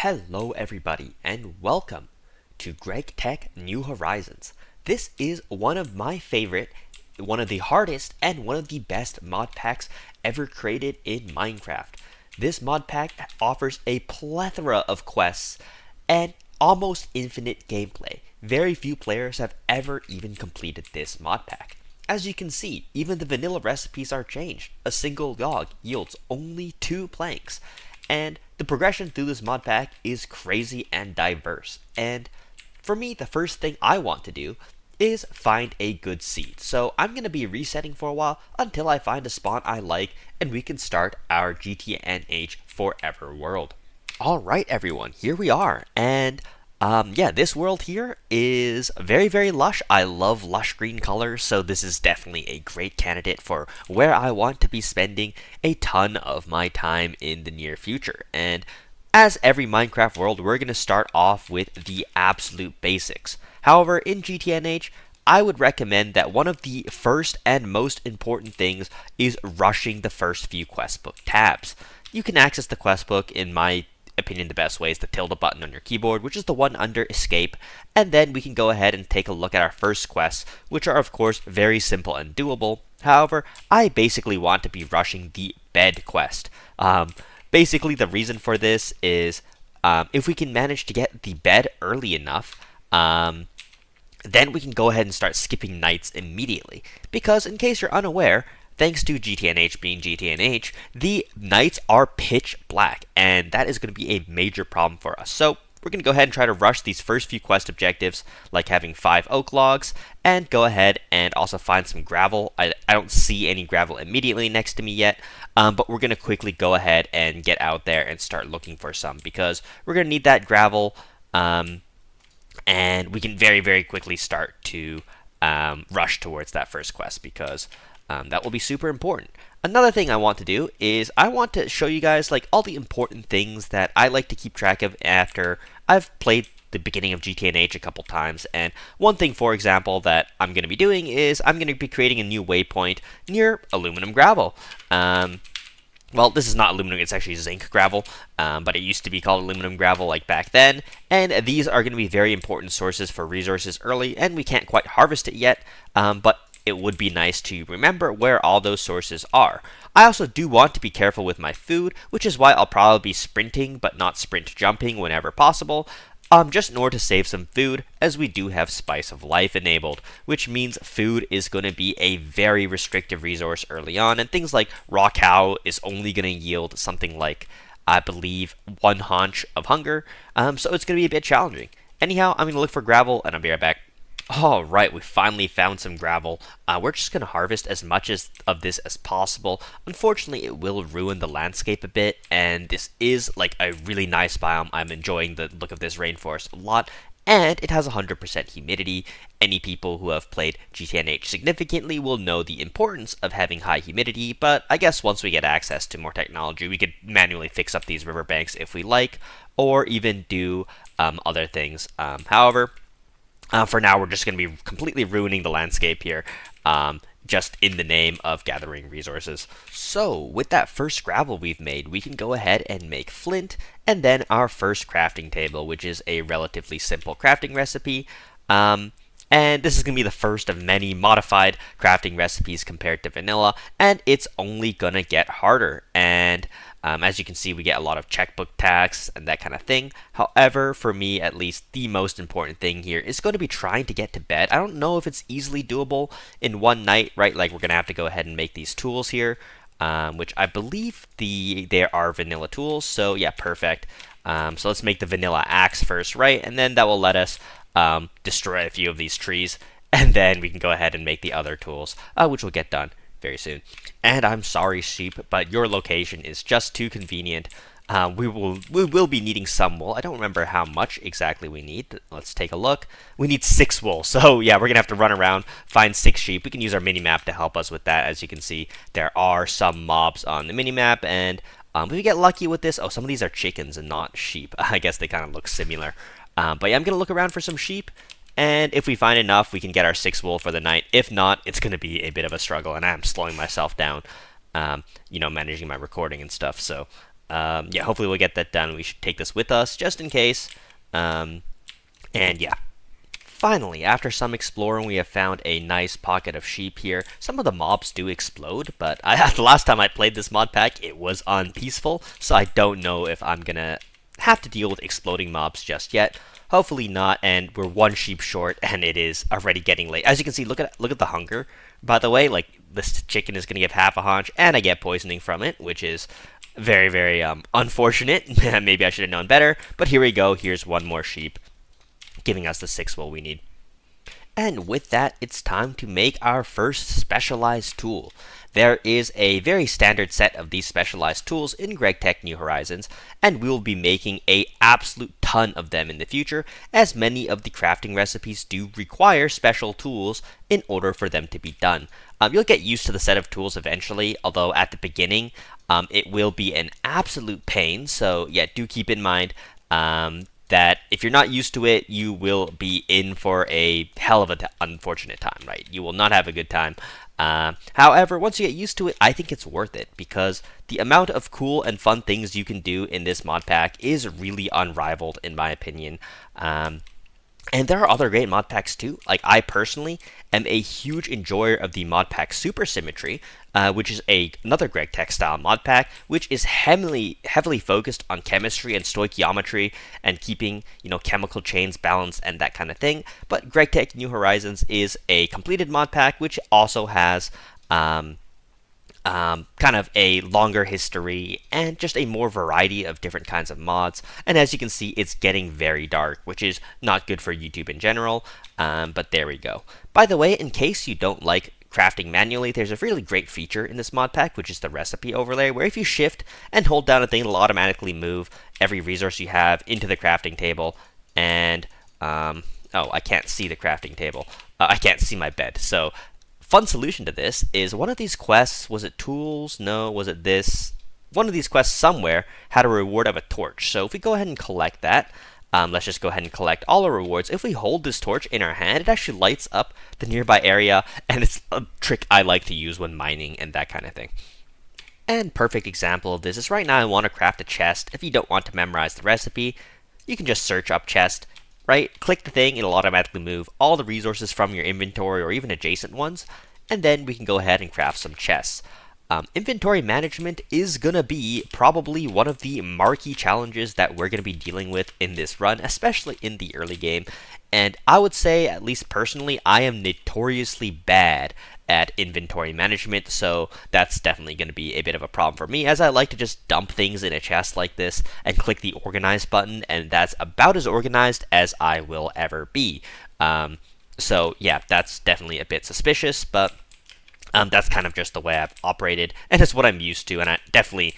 Hello everybody and welcome to Greg Tech New Horizons. This is one of my favorite, one of the hardest, and one of the best mod packs ever created in Minecraft. This mod pack offers a plethora of quests and almost infinite gameplay. Very few players have ever even completed this mod pack. As you can see, even the vanilla recipes are changed. A single log yields only 2 planks. And the progression through this mod pack is crazy and diverse. And for me, the first thing I want to do is find a good seed. So I'm going to be resetting for a while until I find a spawn I like and we can start our GTNH forever world. Alright everyone, here we are. And yeah, this world here is very lush. I love lush green colors, so this is definitely a great candidate for where I want to be spending a ton of my time in the near future. And as every Minecraft world, we're going to start off with the absolute basics. However, in GTNH, I would recommend that one of the first and most important things is rushing the first few quest book tabs. You can access the quest book in my opinion the best way is the tilde button on your keyboard, which is the one under escape, and then we can go ahead and take a look at our first quests, which are of course very simple and doable. However, I basically want to be rushing the bed quest. Basically the reason for this is if we can manage to get the bed early enough, then we can go ahead and start skipping nights immediately, because in case you're unaware, thanks to GTNH being GTNH, the nights are pitch black, and that is going to be a major problem for us. So we're going to go ahead and try to rush these first few quest objectives, like having 5 oak logs, and go ahead and also find some gravel. I don't see any gravel immediately next to me yet, but we're going to quickly go ahead and get out there and start looking for some, because we're going to need that gravel, and we can very quickly start to rush towards that first quest, because that will be super important. Another thing I want to do is I want to show you guys like all the important things that I like to keep track of after I've played the beginning of GTNH a couple times. And one thing, for example, that I'm going to be doing is I'm going to be creating a new waypoint near aluminum gravel. Well, this is not aluminum, it's actually zinc gravel, but it used to be called aluminum gravel like back then, and these are going to be very important sources for resources early, and we can't quite harvest it yet, but it would be nice to remember where all those sources are. I also do want to be careful with my food, which is why I'll probably be sprinting but not sprint jumping whenever possible, just in order to save some food, as we do have Spice of Life enabled, which means food is going to be a very restrictive resource early on, and things like raw cow is only going to yield something like, I believe, 1 haunch of hunger, so it's going to be a bit challenging. Anyhow, I'm going to look for gravel, and I'll be right back. Alright, we finally found some gravel. We're just going to harvest as much of this as possible. Unfortunately, it will ruin the landscape a bit, and this is like a really nice biome. I'm enjoying the look of this rainforest a lot, and it has 100% humidity. Any people who have played GTNH significantly will know the importance of having high humidity, but I guess once we get access to more technology, we could manually fix up these riverbanks if we like, or even do other things. However, for now, we're just going to be completely ruining the landscape here, just in the name of gathering resources. So, with that first gravel we've made, we can go ahead and make flint, and then our first crafting table, which is a relatively simple crafting recipe. And this is going to be the first of many modified crafting recipes compared to vanilla, and it's only going to get harder. And as you can see, we get a lot of checkbook tasks and that kind of thing. However, for me at least, the most important thing here is going to be trying to get to bed. I don't know if it's easily doable in one night, right? Like, we're going to have to go ahead and make these tools here, which I believe there are vanilla tools. So yeah, perfect. So let's make the vanilla axe first, right? And then that will let us destroy a few of these trees, and then we can go ahead and make the other tools, which will get done very soon. And I'm sorry, sheep, but your location is just too convenient. We will be needing some wool. I don't remember how much exactly we need. Let's take a look. We need 6 wool. So yeah, we're gonna have to run around, find 6 sheep. We can use our mini-map to help us with that. As you can see, there are some mobs on the mini-map, and if we get lucky with this, some of these are chickens and not sheep. I guess they kind of look similar. But yeah, I'm gonna look around for some sheep. And if we find enough, we can get our 6 wool for the night. If not, it's going to be a bit of a struggle, and I'm slowing myself down, managing my recording and stuff. So yeah, hopefully we'll get that done. We should take this with us just in case. And yeah. Finally, after some exploring, we have found a nice pocket of sheep here. Some of the mobs do explode, but the last time I played this mod pack, it was on peaceful, so I don't know if I'm gonna have to deal with exploding mobs just yet. Hopefully not, and we're one sheep short, and it is already getting late. As you can see, look at the hunger. By the way, like, this chicken is gonna give half a haunch, and I get poisoning from it, which is very, very unfortunate. Maybe I should have known better, but here we go. Here's one more sheep, giving us the 6 wool we need. And with that, it's time to make our first specialized tool. There is a very standard set of these specialized tools in GregTech New Horizons, and we will be making a absolute ton of them in the future, as many of the crafting recipes do require special tools in order for them to be done. You'll get used to the set of tools eventually, although at the beginning, it will be an absolute pain, so yeah, do keep in mind that if you're not used to it, you will be in for a hell of an unfortunate time, right? You will not have a good time. However, once you get used to it, I think it's worth it, because the amount of cool and fun things you can do in this mod pack is really unrivaled, in my opinion. And there are other great mod packs too. Like, I personally am a huge enjoyer of the mod pack Super Symmetry, which is another GregTech style mod pack, which is heavily focused on chemistry and stoichiometry and keeping, chemical chains balanced and that kind of thing. But GregTech New Horizons is a completed mod pack, which also has kind of a longer history and just a more variety of different kinds of mods. And as you can see, it's getting very dark, which is not good for YouTube in general, but there we go. By the way, in case you don't like crafting manually, there's a really great feature in this mod pack, which is the recipe overlay, where if you shift and hold down a thing, it'll automatically move every resource you have into the crafting table. And oh, I can't see the crafting table. I can't see my bed. So fun solution to this is one of these quests, was it tools? No, was it this? One of these quests somewhere had a reward of a torch. So if we go ahead and collect that, let's just go ahead and collect all our rewards. If we hold this torch in our hand, it actually lights up the nearby area, and it's a trick I like to use when mining and that kind of thing. And perfect example of this is right now I want to craft a chest. If you don't want to memorize the recipe, you can just search up chest. Right? Click the thing, it'll automatically move all the resources from your inventory or even adjacent ones, and then we can go ahead and craft some chests. Inventory management is going to be probably one of the marquee challenges that we're going to be dealing with in this run, especially in the early game. And I would say, at least personally, I am notoriously bad at inventory management, so that's definitely going to be a bit of a problem for me, as I like to just dump things in a chest like this and click the organize button, and that's about as organized as I will ever be. So yeah, that's definitely a bit suspicious, but that's kind of just the way I've operated, and it's what I'm used to, and it definitely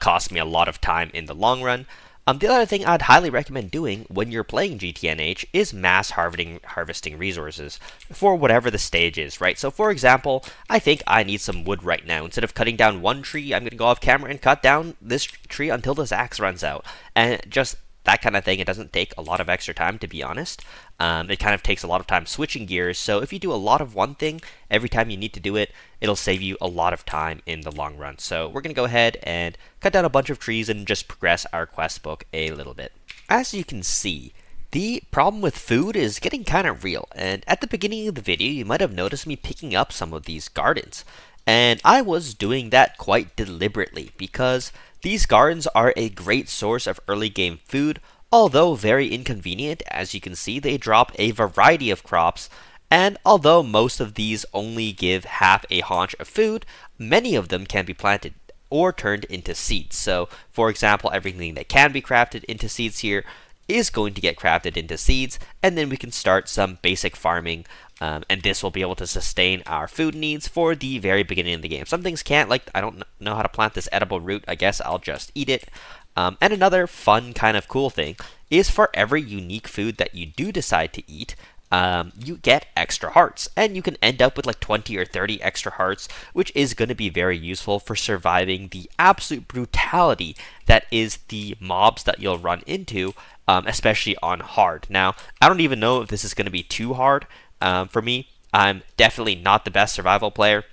cost me a lot of time in the long run. The other thing I'd highly recommend doing when you're playing GTNH is mass harvesting resources for whatever the stage is, right? So for example, I think I need some wood right now. Instead of cutting down one tree, I'm going to go off camera and cut down this tree until this axe runs out. And just that kind of thing. It doesn't take a lot of extra time, to be honest. It kind of takes a lot of time switching gears, so if you do a lot of one thing every time you need to do it, it'll save you a lot of time in the long run. So we're going to go ahead and cut down a bunch of trees and just progress our quest book a little bit. As you can see, the problem with food is getting kind of real, and at the beginning of the video you might have noticed me picking up some of these gardens. And I was doing that quite deliberately, because these gardens are a great source of early game food, although very inconvenient. As you can see, they drop a variety of crops, and although most of these only give half a haunch of food, many of them can be planted or turned into seeds. So, for example, everything that can be crafted into seeds here is going to get crafted into seeds, and then we can start some basic farming, and this will be able to sustain our food needs for the very beginning of the game. Some things can't, like I don't know how to plant this edible root, I guess I'll just eat it. And another fun kind of cool thing is for every unique food that you do decide to eat, you get extra hearts, and you can end up with like 20 or 30 extra hearts, which is going to be very useful for surviving the absolute brutality that is the mobs that you'll run into, especially on hard. Now, I don't even know if this is going to be too hard for me. I'm definitely not the best survival player,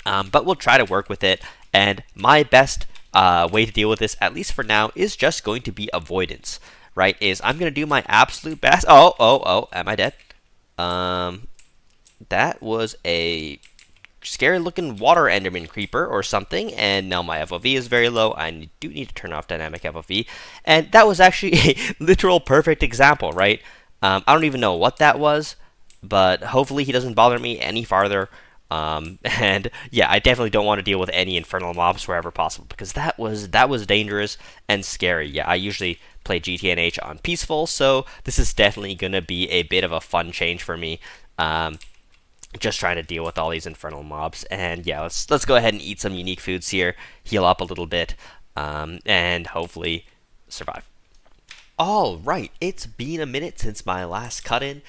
but we'll try to work with it, and my best way to deal with this, at least for now, is just going to be avoidance, right? Is I'm going to do my absolute best. Oh, am I dead? That was a scary looking water enderman creeper or something, and now my FOV is very low. I do need to turn off dynamic FOV, and that was actually a literal perfect example, right? I don't even know what that was, but hopefully he doesn't bother me any farther. And yeah, I definitely don't want to deal with any infernal mobs wherever possible, because that was dangerous and scary. Yeah, I usually play GTNH on peaceful, so this is definitely gonna be a bit of a fun change for me. Just trying to deal with all these infernal mobs. And yeah, let's go ahead and eat some unique foods here, heal up a little bit, and hopefully survive. All right, it's been a minute since my last cut-in.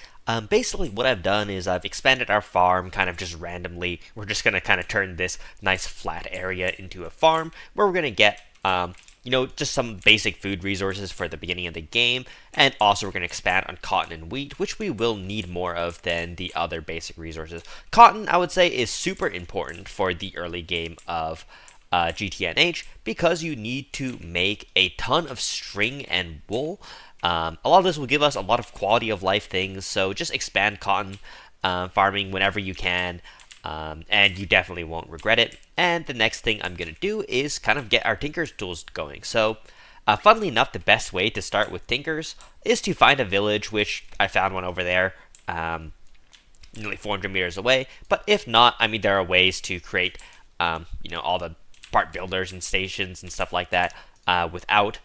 Basically, what I've done is I've expanded our farm kind of just randomly. We're just going to kind of turn this nice flat area into a farm where we're going to get, just some basic food resources for the beginning of the game. And also we're going to expand on cotton and wheat, which we will need more of than the other basic resources. Cotton, I would say, is super important for the early game of GTNH, because you need to make a ton of string and wool. A lot of this will give us a lot of quality of life things, so just expand cotton farming whenever you can, and you definitely won't regret it. And the next thing I'm going to do is kind of get our Tinker's tools going. So funnily enough, the best way to start with Tinkers is to find a village, which I found one over there, nearly 400 meters away. But if not, I mean, there are ways to create all the part builders and stations and stuff like that without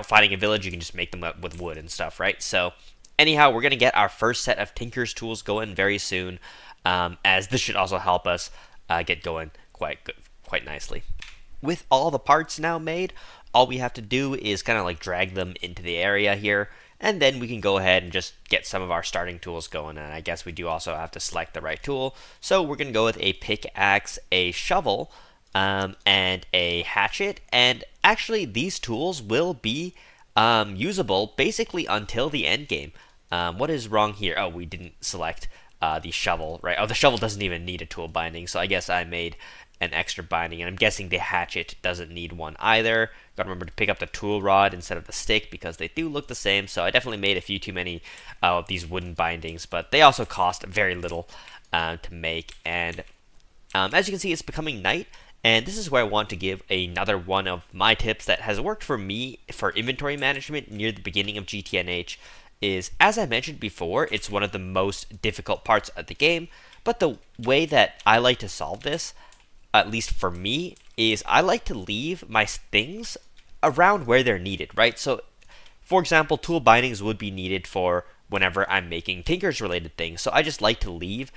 finding a village. You can just make them up with wood and stuff, right? So anyhow, we're going to get our first set of Tinker's tools going very soon, as this should also help us get going quite nicely. With all the parts now made, all we have to do is kind of like drag them into the area here, and then we can go ahead and just get some of our starting tools going. And I guess we do also have to select the right tool. So we're going to go with a pickaxe, a shovel, and a hatchet. And actually, these tools will be usable basically until the end game. What is wrong here? Oh, we didn't select the shovel, right? Oh, the shovel doesn't even need a tool binding, so I guess I made an extra binding, and I'm guessing the hatchet doesn't need one either. Gotta remember to pick up the tool rod instead of the stick, because they do look the same. So I definitely made a few too many of these wooden bindings, but they also cost very little to make. And as you can see, it's becoming night, and this is where I want to give another one of my tips that has worked for me for inventory management near the beginning of GTNH. Is, as I mentioned before, it's one of the most difficult parts of the game, but the way that I like to solve this, at least for me, is I like to leave my things around where they're needed, right? So, for example, tool bindings would be needed for whenever I'm making Tinker's related things, so I just like to leave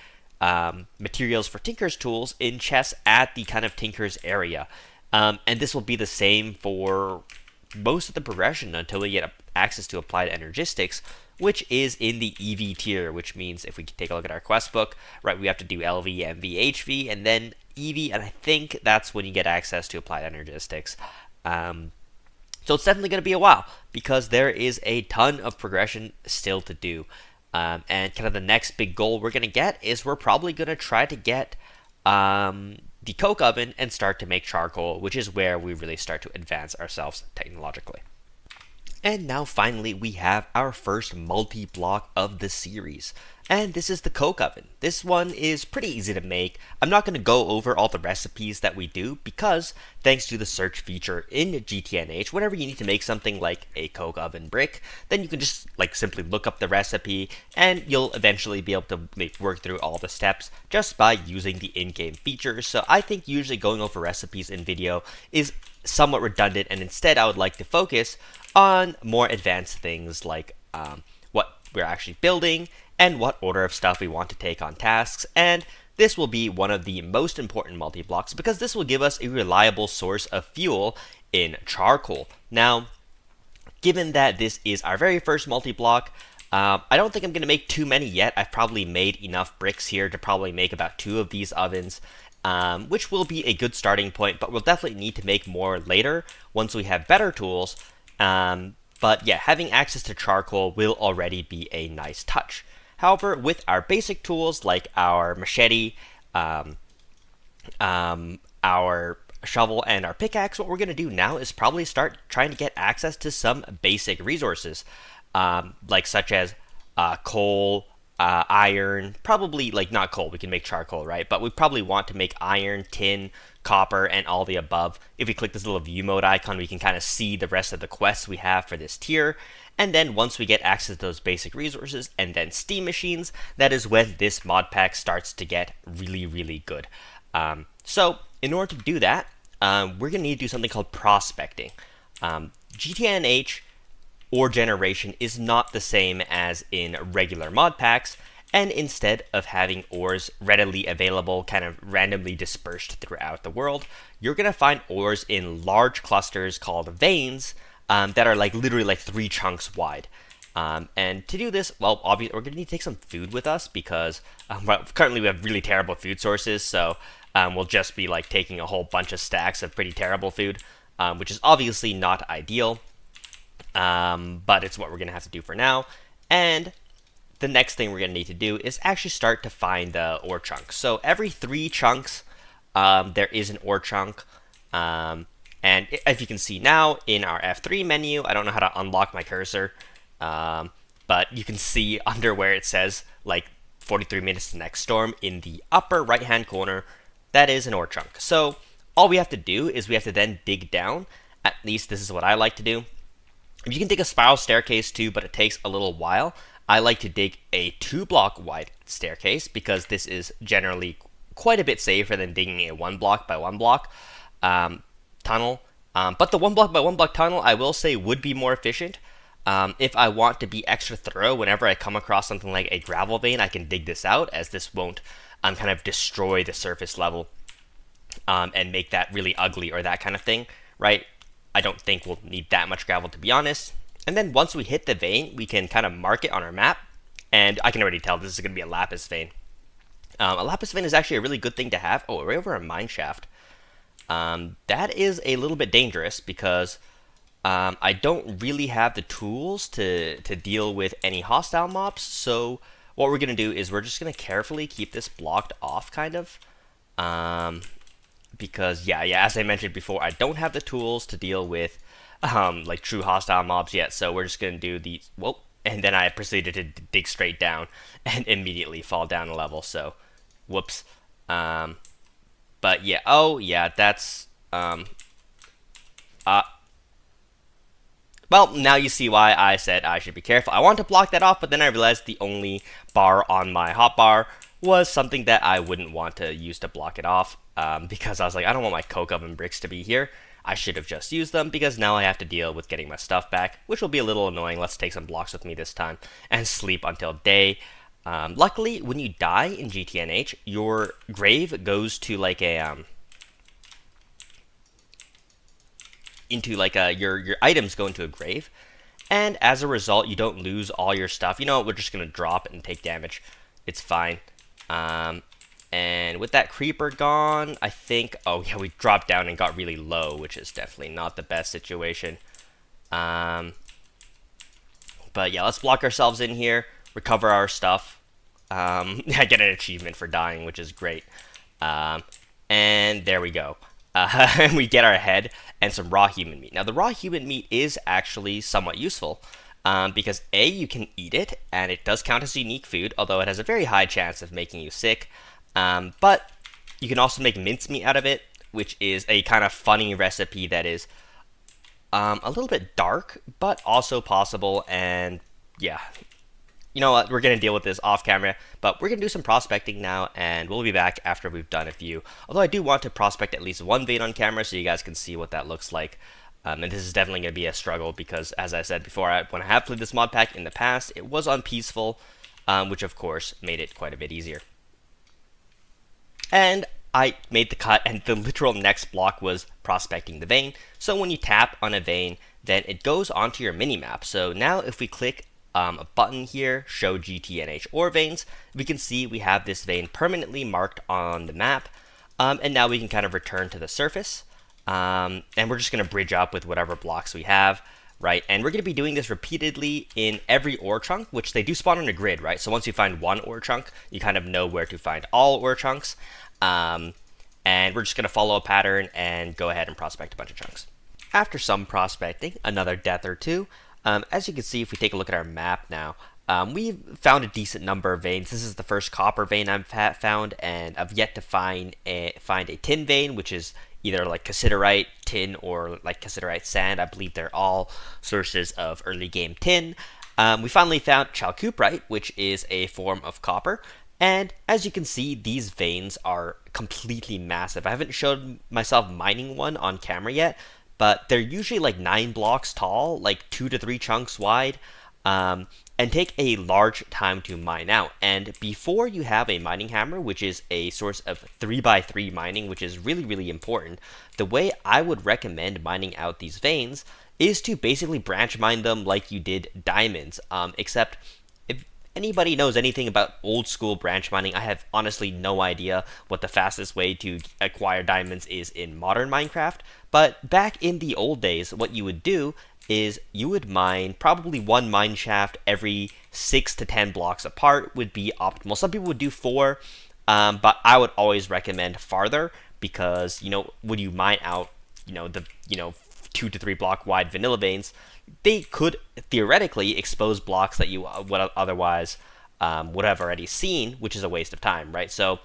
materials for Tinker's tools in chests at the kind of Tinker's area. And this will be the same for most of the progression until we get access to applied energistics, which is in the EV tier, which means if we take a look at our quest book, right, we have to do LV, MV, HV, and then EV, and I think that's when you get access to applied energistics. So it's definitely going to be a while, because there is a ton of progression still to do. And kind of the next big goal we're going to get is we're probably going to try to get the coke oven and start to make charcoal, which is where we really start to advance ourselves technologically. And now finally we have our first multi-block of the series, and this is the coke oven. This one is pretty easy to make. I'm not going to go over all the recipes that we do, because thanks to the search feature in GTNH, whenever you need to make something like a coke oven brick, then you can just simply look up the recipe, and you'll eventually be able to work through all the steps just by using the in-game features. So I think usually going over recipes in video is somewhat redundant, and instead I would like to focus on more advanced things like what we're actually building and what order of stuff we want to take on tasks. And this will be one of the most important multi-blocks, because this will give us a reliable source of fuel in charcoal. Now, given that this is our very first multi-block, I don't think I'm going to make too many yet. I've probably made enough bricks here to probably make about 2 of these ovens, which will be a good starting point, but we'll definitely need to make more later once we have better tools. But yeah, having access to charcoal will already be a nice touch. However, with our basic tools like our machete, our shovel and our pickaxe, what we're going to do now is probably start trying to get access to some basic resources, like such as coal, iron, probably like not coal, we can make charcoal, right? But we probably want to make iron, tin, copper, and all the above. If we click this little view mode icon, we can kind of see the rest of the quests we have for this tier. And then once we get access to those basic resources and then steam machines, that is when this mod pack starts to get really, really good. So in order to do that, we're going to need to do something called prospecting. GTNH ore generation is not the same as in regular mod packs, and instead of having ores readily available, kind of randomly dispersed throughout the world, you're going to find ores in large clusters called veins that are like literally like 3 chunks wide. And to do this, well, obviously we're going to need to take some food with us because well, currently we have really terrible food sources, so we'll just be like taking a whole bunch of stacks of pretty terrible food, which is obviously not ideal. But it's what we're going to have to do for now. And the next thing we're going to need to do is actually start to find the ore chunks. So every 3 chunks, there is an ore chunk. And if you can see now in our F3 menu, I don't know how to unlock my cursor, but you can see under where it says like 43 minutes to next storm in the upper right hand corner, that is an ore chunk. So all we have to do is we have to then dig down. At least this is what I like to do. You can dig a spiral staircase too, but it takes a little while. I like to dig a 2-block wide staircase because this is generally quite a bit safer than digging a 1-block by 1-block tunnel. But the 1-block by 1-block tunnel, I will say, would be more efficient. If I want to be extra thorough, whenever I come across something like a gravel vein, I can dig this out, as this won't kind of destroy the surface level and make that really ugly or that kind of thing, right? I don't think we'll need that much gravel, to be honest. And then once we hit the vein, we can kind of mark it on our map. And I can already tell this is going to be a lapis vein. A lapis vein is actually a really good thing to have. Oh, right over a mine shaft. That is a little bit dangerous because I don't really have the tools to deal with any hostile mobs. So what we're going to do is we're just going to carefully keep this blocked off, kind of. Because yeah, as I mentioned before, I don't have the tools to deal with like true hostile mobs yet, so we're just gonna do these. Whoa, and then I proceeded to dig straight down and immediately fall down a level. So, whoops. But yeah, oh yeah, that's well, now you see why I said I should be careful. I want to block that off, but then I realized the only bar on my hotbar was something that I wouldn't want to use to block it off, because I was like, I don't want my coke oven bricks to be here. I should have just used them, because now I have to deal with getting my stuff back, which will be a little annoying. Let's take some blocks with me this time and sleep until day. Luckily, when you die in GTNH, your grave goes to like a your items go into a grave, and as a result, you don't lose all your stuff. You know, we're just gonna drop and take damage. It's fine. And with that creeper gone, I think, oh yeah, we dropped down and got really low, which is definitely not the best situation. But yeah, let's block ourselves in here, recover our stuff. I get an achievement for dying, which is great. And there we go. And we get our head and some raw human meat. Now, the raw human meat is actually somewhat useful. Because A, you can eat it, and it does count as unique food, although it has a very high chance of making you sick. But you can also make mincemeat out of it, which is a kind of funny recipe that is a little bit dark, but also possible. And yeah, you know what, we're going to deal with this off camera, but we're going to do some prospecting now, and we'll be back after we've done a few. Although I do want to prospect at least one vein on camera so you guys can see what that looks like. And this is definitely going to be a struggle because, as I said before, when I have played this mod pack in the past, it was on peaceful, which of course made it quite a bit easier. And I made the cut, and the literal next block was prospecting the vein. So when you tap on a vein, then it goes onto your mini-map. So now if we click a button here, show GTNH ore veins, we can see we have this vein permanently marked on the map. And now we can kind of return to the surface. And we're just going to bridge up with whatever blocks we have, right? And we're going to be doing this repeatedly in every ore chunk, which they do spawn on a grid, right? So once you find one ore chunk, you kind of know where to find all ore chunks. And and we're just going to follow a pattern and go ahead and prospect a bunch of chunks. After some prospecting, another death or two, as you can see, if we take a look at our map now, we've found a decent number of veins. This is the first copper vein I've found, and I've yet to find a tin vein, which is either like cassiterite, tin, or like cassiterite sand. I believe they're all sources of early game tin. We finally found chalcuprite, which is a form of copper. And as you can see, these veins are completely massive. I haven't showed myself mining one on camera yet, but they're usually like 9 blocks tall, like 2 to 3 chunks wide, and take a large time to mine out. And before you have a mining hammer, which is a source of 3x3 mining, which is really, really important, the way I would recommend mining out these veins is to basically branch mine them like you did diamonds, except if anybody knows anything about old school branch mining, I have honestly no idea what the fastest way to acquire diamonds is in modern Minecraft. But back in the old days, what you would do is you would mine probably 1 mine shaft every 6 to 10 blocks apart would be optimal. Some people would do 4, but I would always recommend farther, because when you mine out the 2 to 3 block wide vanilla veins, they could theoretically expose blocks that you would otherwise would have already seen, which is a waste of time, right? So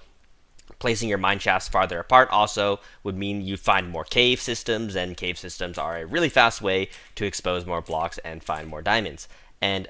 placing your mine shafts farther apart also would mean you find more cave systems, and cave systems are a really fast way to expose more blocks and find more diamonds. And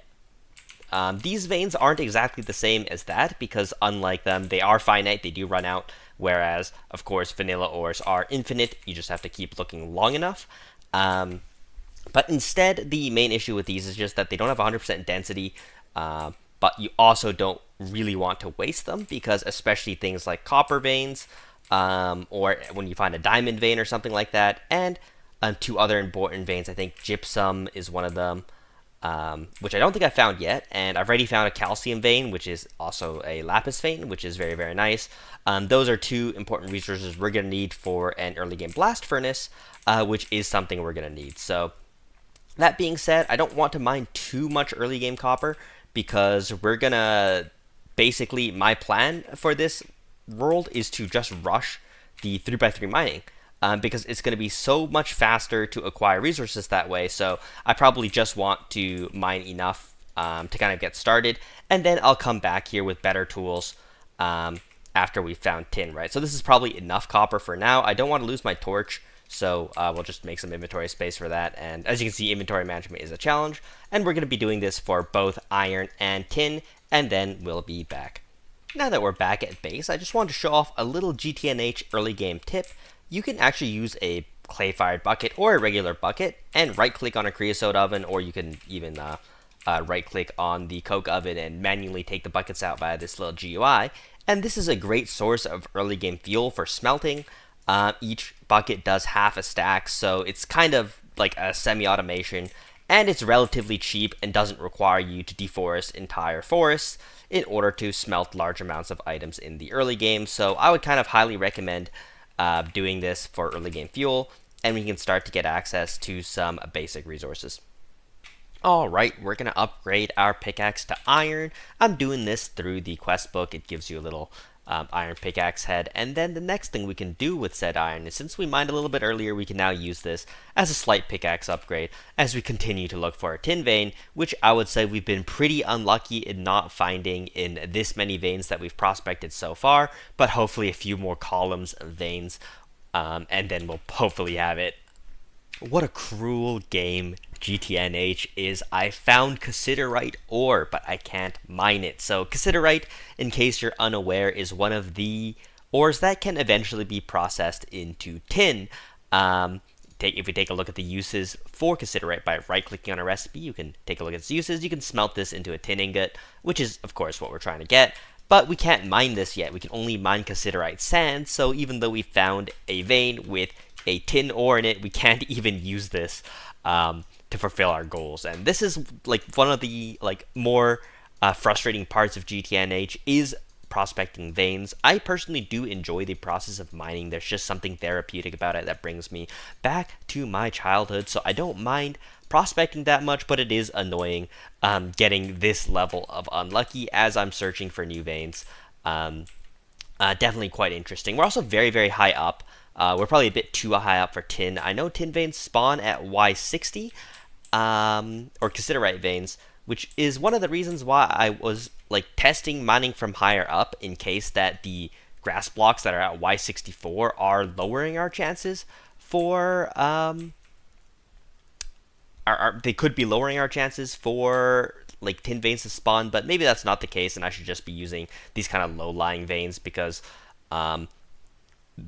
these veins aren't exactly the same as that, because unlike them, they are finite, they do run out, whereas, of course, vanilla ores are infinite. You just have to keep looking long enough. But instead, the main issue with these is just that they don't have 100% density, but you also don't really want to waste them, because especially things like copper veins, or when you find a diamond vein or something like that, and 2 other important veins, I think gypsum is one of them, which I don't think I found yet, and I've already found a calcium vein, which is also a lapis vein, which is very, very nice. Those are 2 important resources we're going to need for an early game blast furnace, which is something we're going to need. So that being said, I don't want to mine too much early game copper, because we're going to basically, my plan for this world is to just rush the 3x3 mining, because it's going to be so much faster to acquire resources that way. So I probably just want to mine enough to kind of get started, and then I'll come back here with better tools after we've found tin, right? So this is probably enough copper for now. I don't want to lose my torch, so we'll just make some inventory space for that. And as you can see, inventory management is a challenge, and we're going to be doing this for both iron and tin, and then we'll be back. Now that we're back at base, I just wanted to show off a little GTNH early game tip. You can actually use a clay-fired bucket or a regular bucket, and right-click on a creosote oven, or you can even right-click on the coke oven and manually take the buckets out via this little GUI. And this is a great source of early game fuel for smelting. Each bucket does half a stack, so it's kind of like a semi-automation, and it's relatively cheap and doesn't require you to deforest entire forests in order to smelt large amounts of items in the early game. So I would kind of highly recommend doing this for early game fuel, and we can start to get access to some basic resources. Alright, we're going to upgrade our pickaxe to iron. I'm doing this through the quest book. It gives you a little iron pickaxe head, and then the next thing we can do with said iron is, since we mined a little bit earlier, we can now use this as a slight pickaxe upgrade as we continue to look for a tin vein, which I would say we've been pretty unlucky in not finding in this many veins that we've prospected so far, but hopefully a few more columns of veins, and then we'll hopefully have it. What a cruel game GTNH is. I found cassiterite ore, but I can't mine it. So cassiterite, in case you're unaware, is one of the ores that can eventually be processed into tin. If we take a look at the uses for cassiterite by right-clicking on a recipe, you can take a look at its uses. You can smelt this into a tin ingot, which is, of course, what we're trying to get. But we can't mine this yet. We can only mine cassiterite sand, so even though we found a vein with a tin ore in it, we can't even use this to fulfill our goals. And this is like one of the more frustrating parts of GTNH is prospecting veins. I personally do enjoy the process of mining. There's just something therapeutic about it that brings me back to my childhood, so I don't mind prospecting that much, but it is annoying getting this level of unlucky as I'm searching for new veins. Definitely quite interesting. We're also very, very high up. We're probably a bit too high up for tin. I know tin veins spawn at Y60, or cassiterite veins, which is one of the reasons why I was like testing mining from higher up in case that the grass blocks that are at Y64 are lowering our chances for they could be lowering our chances for like tin veins to spawn, but maybe that's not the case, and I should just be using these kind of low-lying veins because um,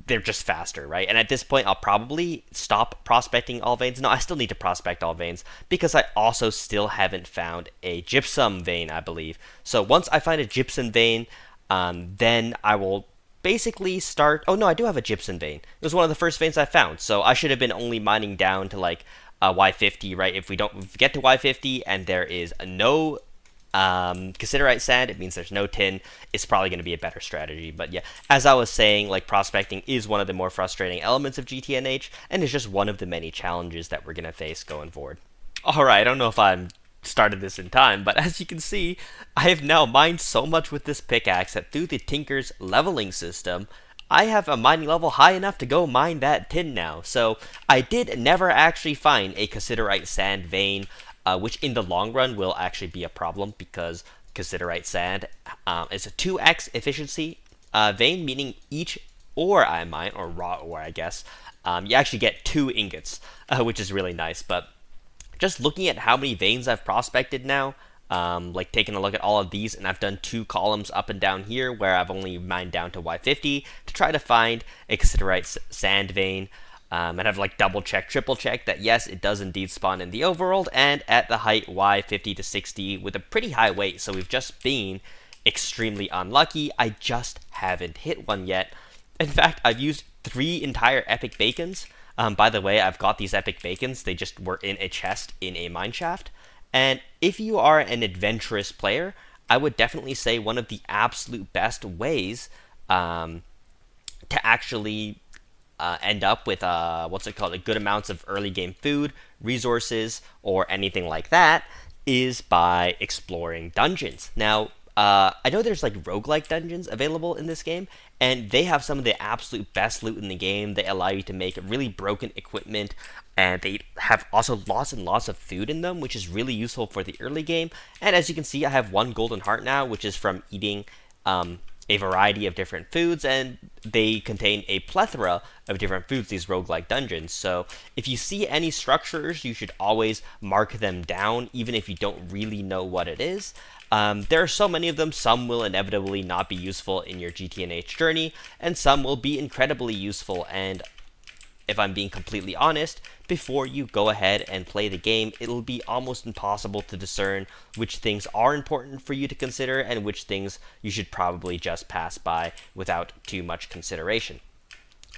they're just faster, right? And at this point, I'll probably stop prospecting all veins. No, I still need to prospect all veins because I also still haven't found a gypsum vein, I believe. So once I find a gypsum vein, then I will basically start. Oh no, I do have a gypsum vein. It was one of the first veins I found, so I should have been only mining down to like Y50, right? If we get to Y50 and there is no cassiterite sand, it means there's no tin. It's probably going to be a better strategy. But yeah, as I was saying, like prospecting is one of the more frustrating elements of GTNH, and it's just one of the many challenges that we're going to face going forward. All right, I don't know if I started this in time, but as you can see, I have now mined so much with this pickaxe that through the Tinker's leveling system, I have a mining level high enough to go mine that tin now. So I did never actually find a cassiterite sand vein, which in the long run will actually be a problem because cassiterite sand is a 2x efficiency vein, meaning each ore I mine, or raw ore I guess, you actually get 2 ingots, which is really nice. But just looking at how many veins I've prospected now, like taking a look at all of these, and I've done 2 columns up and down here where I've only mined down to Y50 to try to find a cassiterite sand vein. And I've like double checked, triple checked that yes, it does indeed spawn in the overworld and at the height Y50 to 60 with a pretty high weight. So we've just been extremely unlucky. I just haven't hit one yet. In fact, I've used 3 entire epic bacons. By the way, I've got these epic bacons. They just were in a chest in a mineshaft. And if you are an adventurous player, I would definitely say one of the absolute best ways to actually end up with like good amounts of early game food, resources, or anything like that is by exploring dungeons. Now, I know there's like roguelike dungeons available in this game, and they have some of the absolute best loot in the game. They allow you to make really broken equipment, and they have also lots and lots of food in them, which is really useful for the early game. And as you can see, I have 1 golden heart now, which is from eating a variety of different foods, and they contain a plethora of different foods, these roguelike dungeons. So if you see any structures, you should always mark them down, even if you don't really know what it is. There are so many of them, some will inevitably not be useful in your GTNH journey, and some will be incredibly useful. And if I'm being completely honest, before you go ahead and play the game, it'll be almost impossible to discern which things are important for you to consider and which things you should probably just pass by without too much consideration.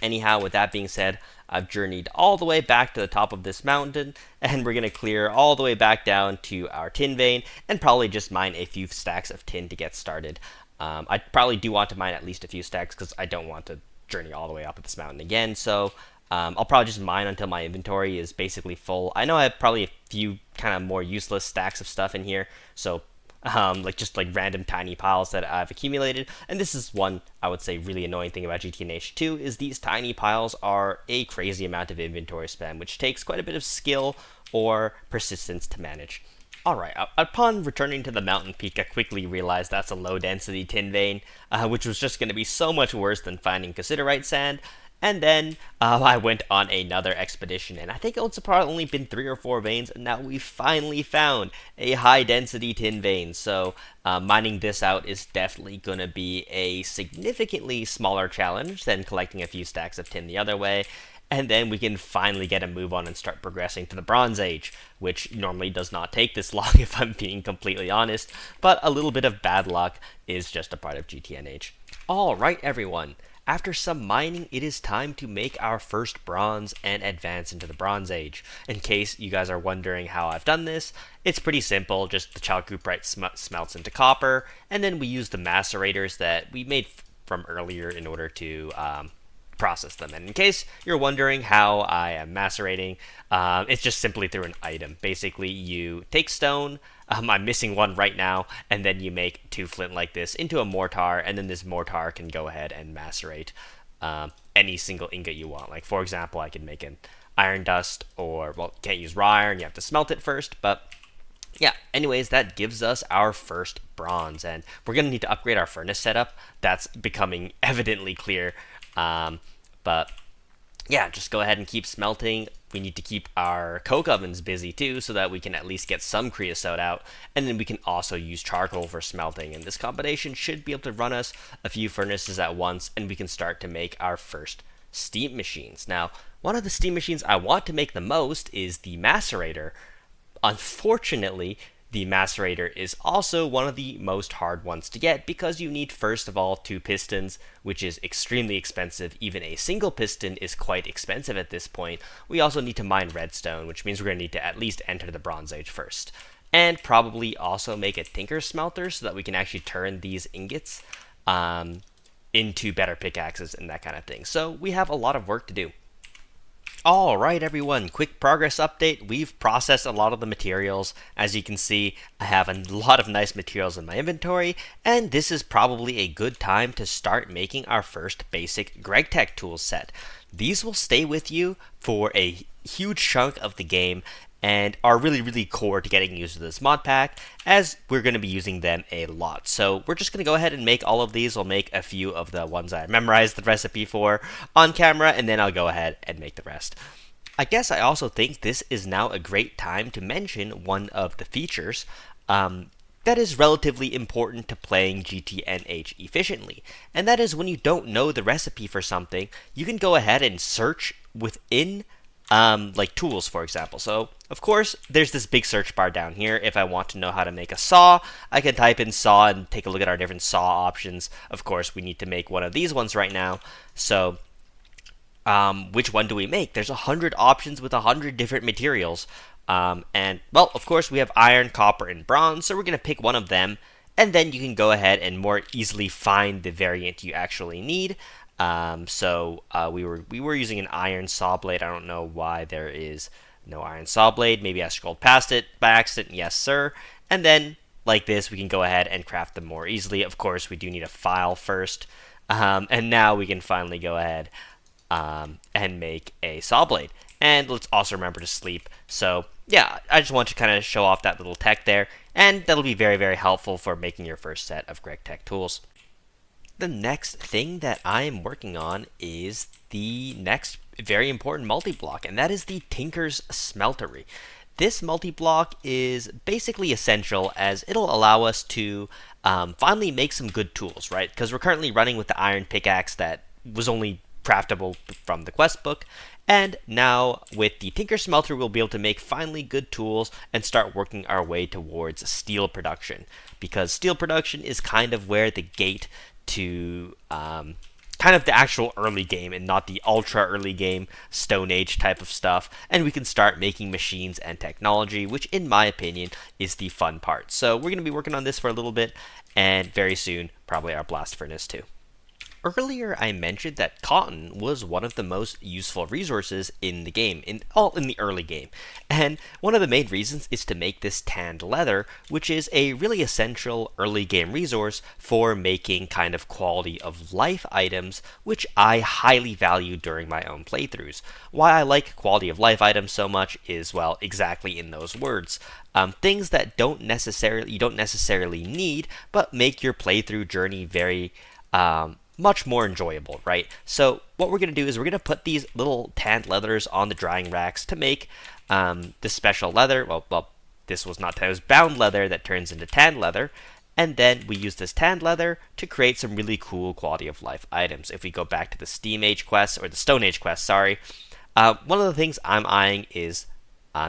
Anyhow, with that being said, I've journeyed all the way back to the top of this mountain, and we're going to clear all the way back down to our tin vein, and probably just mine a few stacks of tin to get started. I probably do want to mine at least a few stacks, because I don't want to journey all the way up this mountain again, so I'll probably just mine until my inventory is basically full. I know I have probably a few kind of more useless stacks of stuff in here, so like random tiny piles that I've accumulated. And this is one, I would say, really annoying thing about GTNH2 is these tiny piles are a crazy amount of inventory spam, which takes quite a bit of skill or persistence to manage. Alright, upon returning to the mountain peak, I quickly realized that's a low density tin vein, which was just going to be so much worse than finding cassiterite sand. And then I went on another expedition, and I think it's probably only been 3 or 4 veins, and now we finally found a high-density tin vein. So mining this out is definitely going to be a significantly smaller challenge than collecting a few stacks of tin the other way. And then we can finally get a move on and start progressing to the Bronze Age, which normally does not take this long if I'm being completely honest, but a little bit of bad luck is just a part of GTNH. Alright everyone, after some mining, it is time to make our first bronze and advance into the Bronze Age. In case you guys are wondering how I've done this, it's pretty simple. Just the chalcooperite smelts into copper, and then we use the macerators that we made from earlier in order to process them. And in case you're wondering how I am macerating, it's just simply through an item. Basically, you take stone, I'm missing one right now, and then you make 2 flint like this into a mortar, and then this mortar can go ahead and macerate any single ingot you want. Like, for example, I can make an iron dust, or, well, you can't use raw iron, you have to smelt it first, but yeah, anyways, that gives us our first bronze, and we're going to need to upgrade our furnace setup. That's becoming evidently clear, but yeah, just go ahead and keep smelting. We need to keep our coke ovens busy too, so that we can at least get some creosote out, and then we can also use charcoal for smelting, and this combination should be able to run us a few furnaces at once, and we can start to make our first steam machines. Now, one of the steam machines I want to make the most is the macerator. Unfortunately, the macerator is also one of the most hard ones to get, because you need, first of all, 2 pistons, which is extremely expensive. Even a single piston is quite expensive at this point. We also need to mine redstone, which means we're going to need to at least enter the Bronze Age first. And probably also make a tinker smelter so that we can actually turn these ingots into better pickaxes and that kind of thing. So we have a lot of work to do. Alright everyone, quick progress update. We've processed a lot of the materials. As you can see, I have a lot of nice materials in my inventory, and this is probably a good time to start making our first basic GregTech tools set. These will stay with you for a huge chunk of the game, and are really core to getting used to this mod pack, as we're going to be using them a lot. So we're just going to go ahead and make all of these. We'll make a few of the ones I memorized the recipe for on camera, and then I'll go ahead and make the rest. I guess I also think this is now a great time to mention one of the features that is relatively important to playing GTNH efficiently, and that is when you don't know the recipe for something, you can go ahead and search within like tools, for example. So, of course, there's this big search bar down here. If I want to know how to make a saw, I can type in saw and take a look at our different saw options. Of course, we need to make one of these ones right now. So, which one do we make? There's 100 options with 100 different materials. And, well, of course, we have iron, copper, and bronze, so we're going to pick one of them, and then you can go ahead and more easily find the variant you actually need. We were using an iron saw blade. I don't know why there is no iron saw blade. Maybe I scrolled past it by accident. Yes, sir. And then, like this, we can go ahead and craft them more easily. Of course, we do need a file first. And now we can finally go ahead and make a saw blade. And let's also remember to sleep. So, yeah, I just want to kind of show off that little tech there. And that'll be very helpful for making your first set of GregTech tools. The next thing that I am working on is the next very important multi-block, and that is the Tinker's Smeltery. This multi-block is basically essential, as it'll allow us to finally make some good tools, right? Because we're currently running with the iron pickaxe that was only craftable from the quest book, and now with the Tinker Smelter we'll be able to make finally good tools and start working our way towards steel production, because steel production is kind of where the gate to kind of the actual early game and not the ultra early game Stone Age type of stuff, and we can start making machines and technology, which in my opinion is the fun part. So we're going to be working on this for a little bit, and very soon probably our blast furnace too. Earlier I mentioned that cotton was one of the most useful resources in the game, in the early game, and one of the main reasons is to make this tanned leather, which is a really essential early game resource for making kind of quality of life items, which I highly value during my own playthroughs. Why I like quality of life items so much is, well, exactly in those words. Things that you don't necessarily need, but make your playthrough journey very much more enjoyable, right? So what we're going to do is we're going to put these little tanned leathers on the drying racks to make this special leather. Well, this was not tan, it was bound leather that turns into tanned leather, and then we use this tanned leather to create some really cool quality of life items. If we go back to the Steam Age quest, or the Stone Age quest, sorry, one of the things I'm eyeing is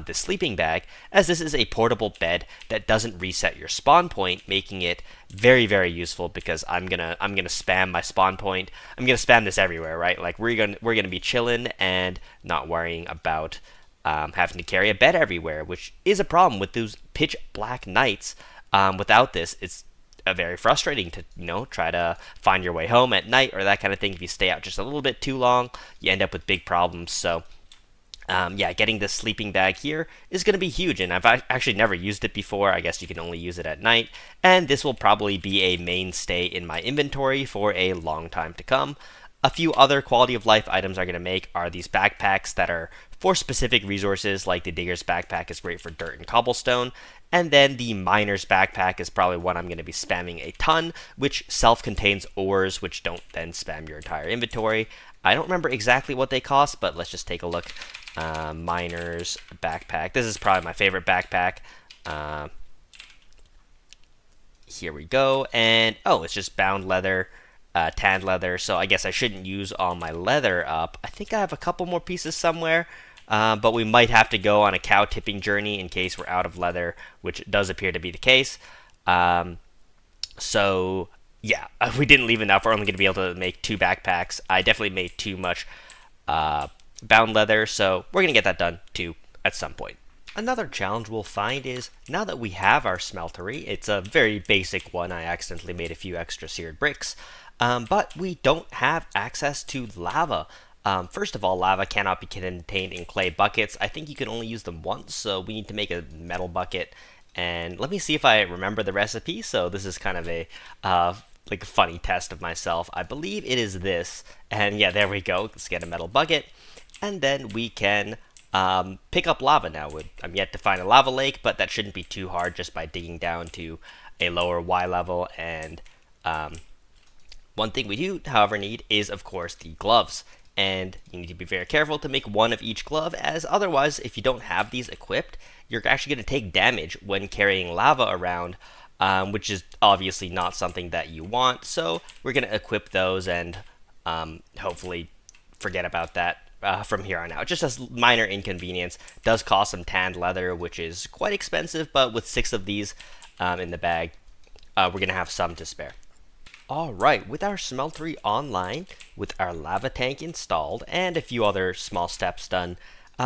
the sleeping bag, as this is a portable bed that doesn't reset your spawn point, making it very useful, because I'm gonna spam my spawn point. I'm gonna spam this everywhere, right? Like we're gonna be chilling and not worrying about having to carry a bed everywhere, which is a problem with those pitch black nights. Without this, it's very frustrating to try to find your way home at night or that kind of thing. If you stay out just a little bit too long, you end up with big problems. So yeah, getting this sleeping bag here is going to be huge, and I've actually never used it before. I guess you can only use it at night, and this will probably be a mainstay in my inventory for a long time to come. A few other quality of life items I'm going to make are these backpacks that are for specific resources, like the digger's backpack is great for dirt and cobblestone, and then the miner's backpack is probably one I'm going to be spamming a ton, which self-contains ores, which don't then spam your entire inventory. I don't remember exactly what they cost, but let's just take a look. Miner's backpack. This is probably my favorite backpack. Here we go. And, oh, it's just bound leather, tanned leather. So I guess I shouldn't use all my leather up. I think I have a couple more pieces somewhere. But we might have to go on a cow tipping journey in case we're out of leather, which does appear to be the case. So, yeah, we didn't leave enough. We're only going to be able to make 2 backpacks. I definitely made too much bound leather, so we're going to get that done too at some point. Another challenge we'll find is, now that we have our smeltery, it's a very basic one. I accidentally made a few extra seared bricks, but we don't have access to lava. First of all, lava cannot be contained in clay buckets. I think you can only use them once, so we need to make a metal bucket. And let me see if I remember the recipe. So this is kind of a like a funny test of myself. I believe it is this, and yeah, there we go. Let's get a metal bucket, and then we can pick up lava now. I'm yet to find a lava lake, but that shouldn't be too hard just by digging down to a lower Y level. And one thing we do, however, need is, of course, the gloves. And you need to be very careful to make one of each glove, as otherwise, if you don't have these equipped, you're actually going to take damage when carrying lava around, which is obviously not something that you want. So we're going to equip those and hopefully forget about that from here on out. Just as minor inconvenience. Does cost some tanned leather, which is quite expensive, but with 6 of these in the bag, we're going to have some to spare. Alright, with our smeltery online, with our lava tank installed, and a few other small steps done,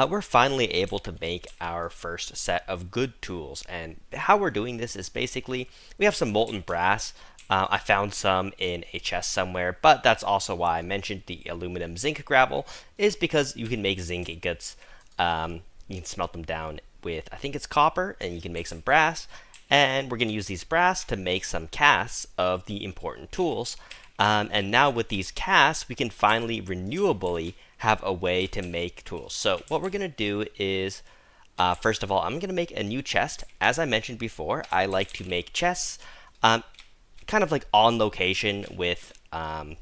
we're finally able to make our first set of good tools. And how we're doing this is basically, we have some molten brass. I found some in a chest somewhere, but that's also why I mentioned the aluminum zinc gravel, is because you can make zinc ingots. You can smelt them down with, I think it's copper, and you can make some brass. And we're going to use these brass to make some casts of the important tools. And now with these casts, we can finally renewably have a way to make tools. So what we're going to do is, first of all, I'm going to make a new chest. As I mentioned before, I like to make chests kind of like on location with out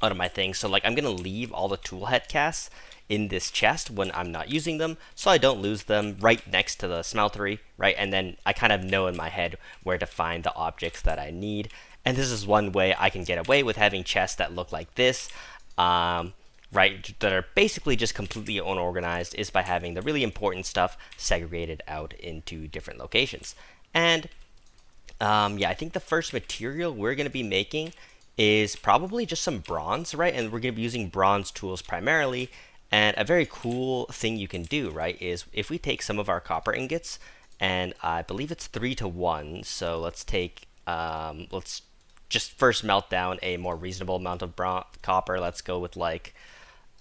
of my things. So like I'm going to leave all the tool head casts in this chest when I'm not using them, so I don't lose them, right next to the smeltery, right? And then I kind of know in my head where to find the objects that I need. And this is one way I can get away with having chests that look like this, right? That are basically just completely unorganized, is by having the really important stuff segregated out into different locations. And yeah, I think the first material we're going to be making is probably just some bronze, right? And we're going to be using bronze tools primarily. And a very cool thing you can do, right, is if we take some of our copper ingots, and I believe it's 3 to 1, so let's take, let's just first melt down a more reasonable amount of copper. Let's go with like,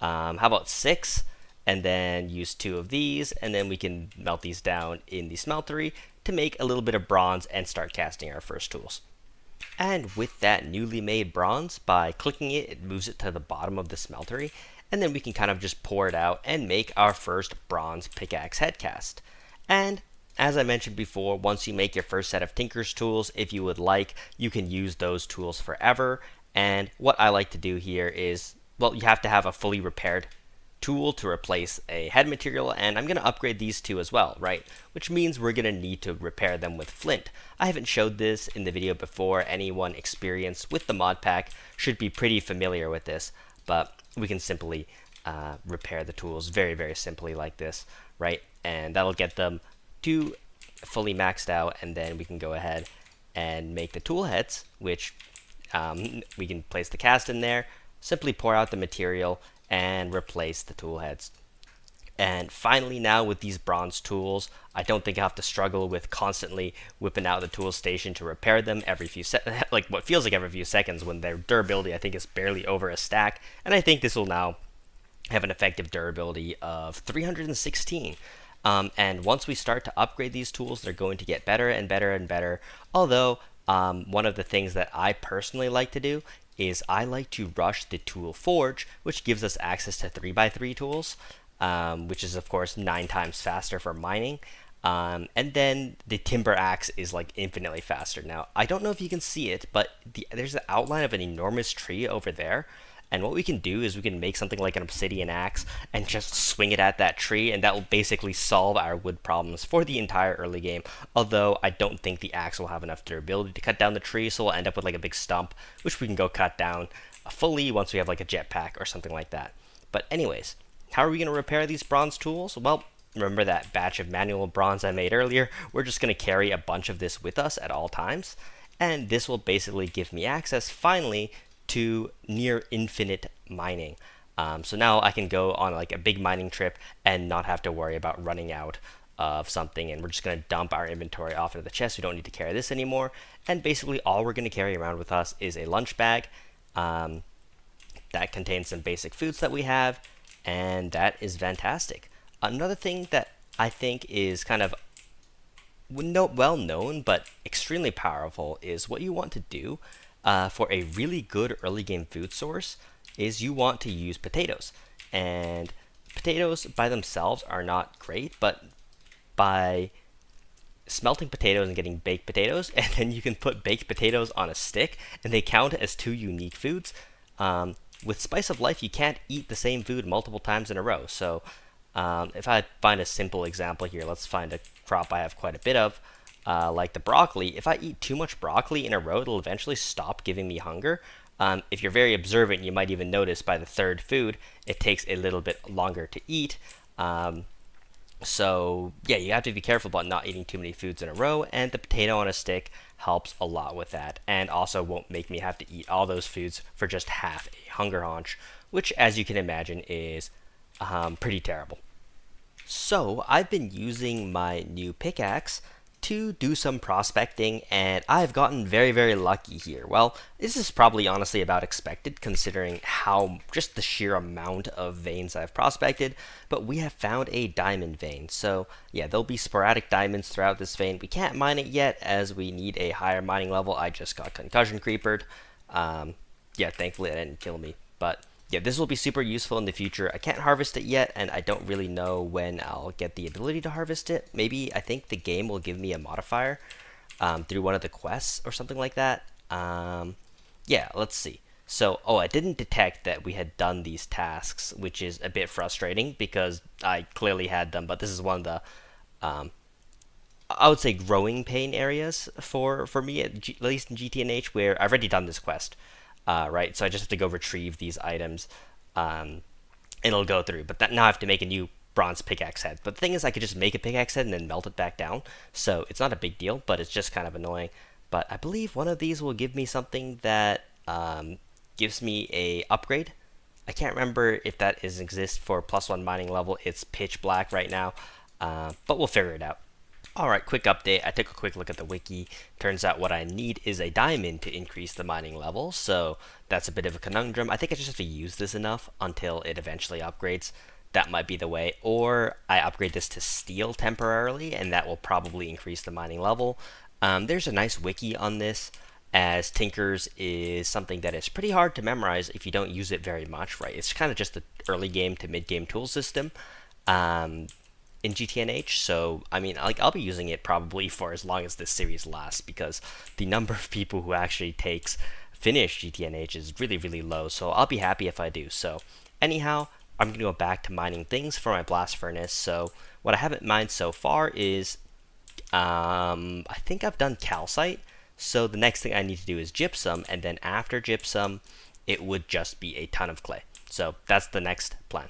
how about 6, and then use 2 of these, and then we can melt these down in the smeltery to make a little bit of bronze and start casting our first tools. And with that newly made bronze, by clicking it, it moves it to the bottom of the smeltery. And then we can kind of just pour it out and make our first bronze pickaxe headcast. And as I mentioned before, once you make your first set of Tinker's tools, if you would like, you can use those tools forever. And what I like to do here is, well, you have to have a fully repaired tool to replace a head material, and I'm going to upgrade these 2 as well, right? Which means we're going to need to repair them with flint. I haven't showed this in the video before. Anyone experienced with the mod pack should be pretty familiar with this, but we can simply repair the tools very, very simply like this, right? And that'll get them to fully maxed out, and then we can go ahead and make the tool heads, which we can place the cast in there, simply pour out the material, and replace the tool heads. And finally now with these bronze tools, I don't think I have to struggle with constantly whipping out the tool station to repair them every few like what feels like every few seconds, when their durability I think is barely over a stack. And I think this will now have an effective durability of 316. And once we start to upgrade these tools, they're going to get better and better and better. Although, one of the things that I personally like to do is I like to rush the tool forge, which gives us access to 3x3 tools, which is of course 9 times faster for mining. And then the timber axe is like infinitely faster. Now, I don't know if you can see it, but there's the outline of an enormous tree over there. And what we can do is we can make something like an obsidian axe and just swing it at that tree, and that will basically solve our wood problems for the entire early game. Although I don't think the axe will have enough durability to cut down the tree, so we'll end up with like a big stump, which we can go cut down fully once we have like a jetpack or something like that. But anyways, how are we going to repair these bronze tools? Well, remember that batch of manual bronze I made earlier? We're just going to carry a bunch of this with us at all times, and this will basically give me access finally to near infinite mining. So now I can go on like a big mining trip and not have to worry about running out of something, and we're just going to dump our inventory off into the chest. We don't need to carry this anymore, and basically all we're going to carry around with us is a lunch bag that contains some basic foods that we have, and that is fantastic. Another thing that I think is kind of well known but extremely powerful is what you want to do for a really good early game food source is you want to use potatoes. And potatoes by themselves are not great, but by smelting potatoes and getting baked potatoes, and then you can put baked potatoes on a stick, and they count as 2 unique foods. With Spice of Life, you can't eat the same food multiple times in a row. So if I find a simple example here, let's find a crop I have quite a bit of. Like the broccoli, if I eat too much broccoli in a row, it'll eventually stop giving me hunger. If you're very observant, you might even notice by the third food, it takes a little bit longer to eat. So yeah, you have to be careful about not eating too many foods in a row, and the potato on a stick helps a lot with that, and also won't make me have to eat all those foods for just half a hunger haunch, which, as you can imagine, is pretty terrible. So I've been using my new pickaxe to do some prospecting, and I've gotten very, very lucky here. Well, this is probably honestly about expected considering how just the sheer amount of veins I've prospected, but we have found a diamond vein. So yeah, there'll be sporadic diamonds throughout this vein. We can't mine it yet as we need a higher mining level. I just got concussion creepered. Yeah, thankfully it didn't kill me, but yeah, this will be super useful in the future. I can't harvest it yet, and I don't really know when I'll get the ability to harvest it. Maybe I think the game will give me a modifier through one of the quests or something like that. Yeah, let's see. So, I didn't detect that we had done these tasks, which is a bit frustrating because I clearly had them, but this is one of the, I would say, growing pain areas for me, at least in GTNH, where I've already done this quest. Right, so I just have to go retrieve these items, and it'll go through. But now I have to make a new bronze pickaxe head. But the thing is, I could just make a pickaxe head and then melt it back down, so it's not a big deal, but it's just kind of annoying. But I believe one of these will give me something that gives me a upgrade. I can't remember if that exists for +1 mining level. It's pitch black right now, but we'll figure it out. Alright, quick update. I took a quick look at the wiki. Turns out what I need is a diamond to increase the mining level, so that's a bit of a conundrum. I think I just have to use this enough until it eventually upgrades. That might be the way. Or I upgrade this to steel temporarily, and that will probably increase the mining level. There's a nice wiki on this, as Tinkers is something that is pretty hard to memorize if you don't use it very much, right? It's kind of just the early game to mid game tool system. In GTNH, so I mean, like, I'll be using it probably for as long as this series lasts, because the number of people who actually finish GTNH is really, really low, so I'll be happy if I do. So anyhow, I'm gonna go back to mining things for my blast furnace. So what I haven't mined so far is I think I've done calcite, so the next thing I need to do is gypsum, and then after gypsum it would just be a ton of clay. So that's the next plan.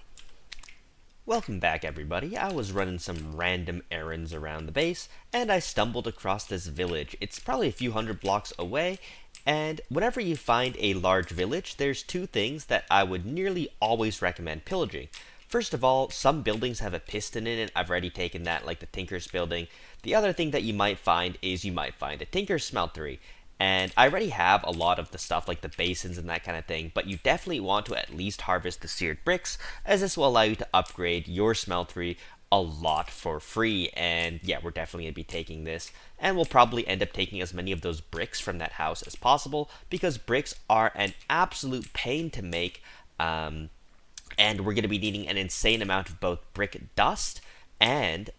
Welcome back, everybody. I was running some random errands around the base, and I stumbled across this village. It's probably a few hundred blocks away, and whenever you find a large village, there's 2 things that I would nearly always recommend pillaging. First of all, some buildings have a piston in it. I've already taken that, like the Tinker's building. The other thing that you might find is you might find a Tinker's smeltery. And I already have a lot of the stuff like the basins and that kind of thing, but you definitely want to at least harvest the seared bricks, as this will allow you to upgrade your smeltery a lot for free. And yeah, we're definitely going to be taking this, and we'll probably end up taking as many of those bricks from that house as possible, because bricks are an absolute pain to make, and we're going to be needing an insane amount of both brick dust and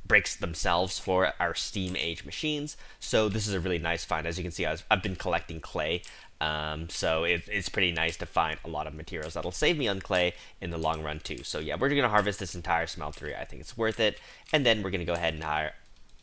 bricks themselves for our steam age machines. So this is a really nice find. As you can see, I've been collecting clay, so it's pretty nice to find a lot of materials that'll save me on clay in the long run too. So yeah, we're gonna harvest this entire smeltery. I think it's worth it, and then we're gonna go ahead and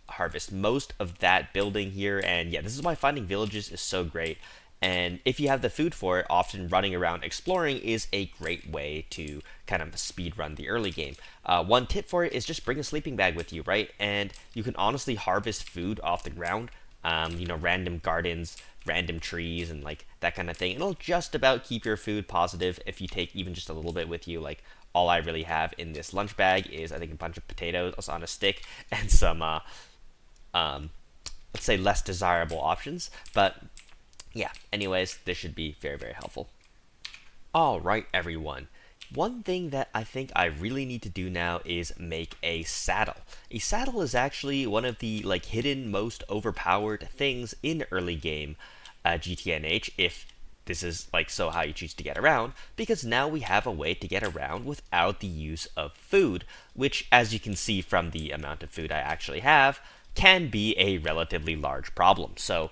harvest most of that building here. And yeah, this is why finding villages is so great. And if you have the food for it, often running around exploring is a great way to kind of speed run the early game. One tip for it is just bring a sleeping bag with you, right? And you can honestly harvest food off the ground, random gardens, random trees, and like that kind of thing. It'll just about keep your food positive if you take even just a little bit with you. Like, all I really have in this lunch bag is, I think, a bunch of potatoes on a stick and some, let's say, less desirable options. But yeah, anyways, this should be very, very helpful. Alright, everyone. One thing that I think I really need to do now is make a saddle. A saddle is actually one of the hidden, most overpowered things in early game GTNH, if this is so how you choose to get around, because now we have a way to get around without the use of food, which, as you can see from the amount of food I actually have, can be a relatively large problem. So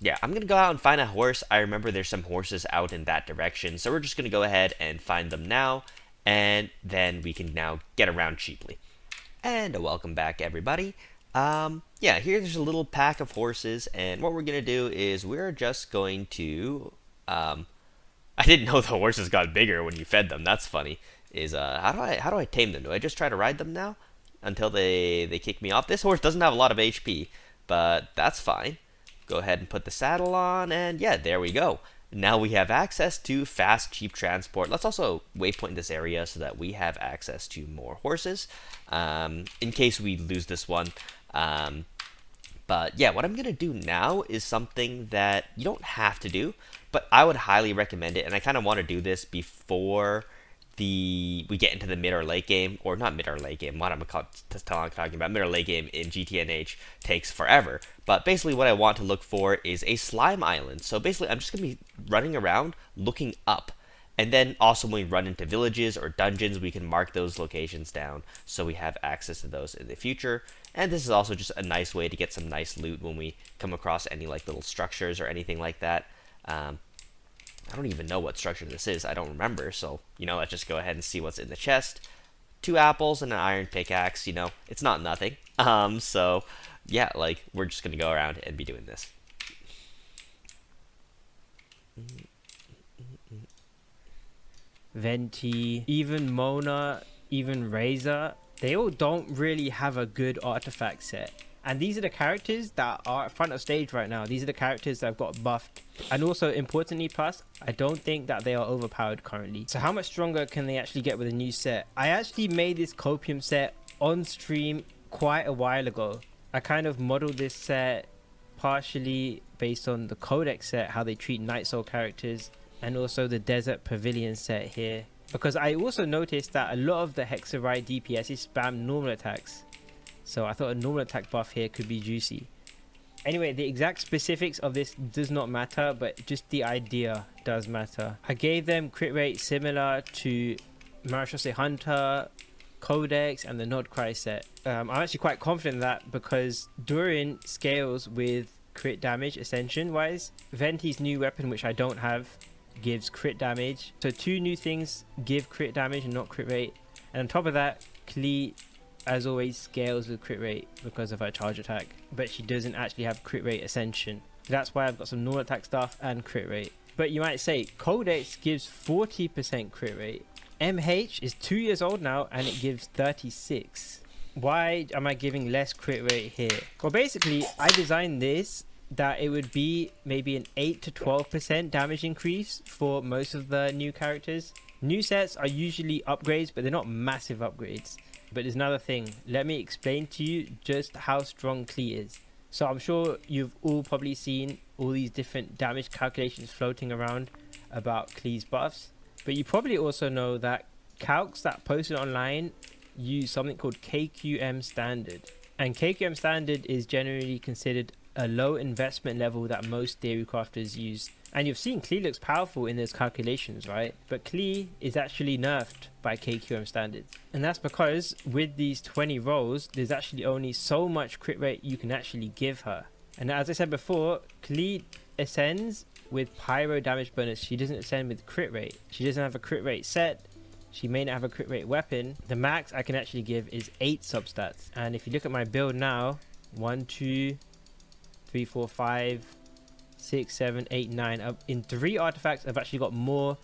yeah, I'm going to go out and find a horse. I remember there's some horses out in that direction, so we're just going to go ahead and find them now, and then we can now get around cheaply. And welcome back, everybody. Yeah, here's a little pack of horses, and what we're going to do is we're just going to, I didn't know the horses got bigger when you fed them. That's funny. How do I tame them? Do I just try to ride them now until they kick me off? This horse doesn't have a lot of HP, but that's fine. Go ahead and put the saddle on, and yeah, there we go. Now we have access to fast, cheap transport. Let's also waypoint this area so that we have access to more horses, in case we lose this one. But yeah, what I'm going to do now is something that you don't have to do, but I would highly recommend it, and I kind of want to do this before we get into the mid or late game, or not mid or late game, what I'm talking about, mid or late game in GTNH takes forever. But basically what I want to look for is a slime island. So basically I'm just going to be running around looking up, and then also when we run into villages or dungeons, we can mark those locations down so we have access to those in the future. And this is also just a nice way to get some nice loot when we come across any little structures or anything like that. I don't even know what structure this is. I don't remember. So, let's just go ahead and see what's in the chest. 2 apples and an iron pickaxe. It's not nothing. So, yeah, we're just going to go around and be doing this. Venti, even Mona, even Razor, they all don't really have a good artifact set. And these are the characters that are front of stage right now. These are the characters that have got buffed. And also, importantly, plus, I don't think that they are overpowered currently. So how much stronger can they actually get with a new set? I actually made this copium set on stream quite a while ago. I kind of modeled this set partially based on the Codex set, how they treat Night Soul characters, and also the Desert Pavilion set here. Because I also noticed that a lot of the Hexarite DPSs spam normal attacks. So I thought a normal attack buff here could be juicy. Anyway, the exact specifics of this does not matter, but just the idea does matter. I gave them crit rate similar to Marachose Hunter, Codex, and the Nodcry set. I'm actually quite confident in that because Durin scales with crit damage ascension wise. Venti's new weapon, which I don't have, gives crit damage. So 2 new things give crit damage and not crit rate. And on top of that, Klee, as always, scales with crit rate because of her charge attack, but she doesn't actually have crit rate ascension. That's why I've got some normal attack stuff and crit rate. But you might say Codex gives 40% crit rate. MH is 2 years old now and it gives 36. Why am I giving less crit rate here? Well, basically I designed this that it would be maybe an 8 to 12% damage increase for most of the new characters. New sets are usually upgrades, but they're not massive upgrades. But there's another thing. Let me explain to you just how strong Klee is. So I'm sure you've all probably seen all these different damage calculations floating around about Klee's buffs. But you probably also know that calcs that posted online use something called KQM standard. And KQM standard is generally considered a low investment level that most theory crafters use. And you've seen Klee looks powerful in those calculations, right? But Klee is actually nerfed by KQM standards. And that's because with these 20 rolls, there's actually only so much crit rate you can actually give her. And as I said before, Klee ascends with pyro damage bonus. She doesn't ascend with crit rate. She doesn't have a crit rate set. She may not have a crit rate weapon. The max I can actually give is 8 substats. And if you look at my build now, 1, 2, 3, 4, 5, 6, 7, 8, 9. In 3 artifacts, I've actually got more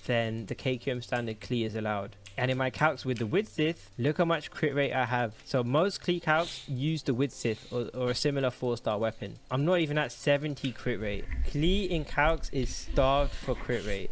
than the KQM standard Klee is allowed. And in my calcs with the Widsith, look how much crit rate I have. So most Klee calcs use the Widsith or a similar 4-star weapon. I'm not even at 70 crit rate. Klee in calcs is starved for crit rate.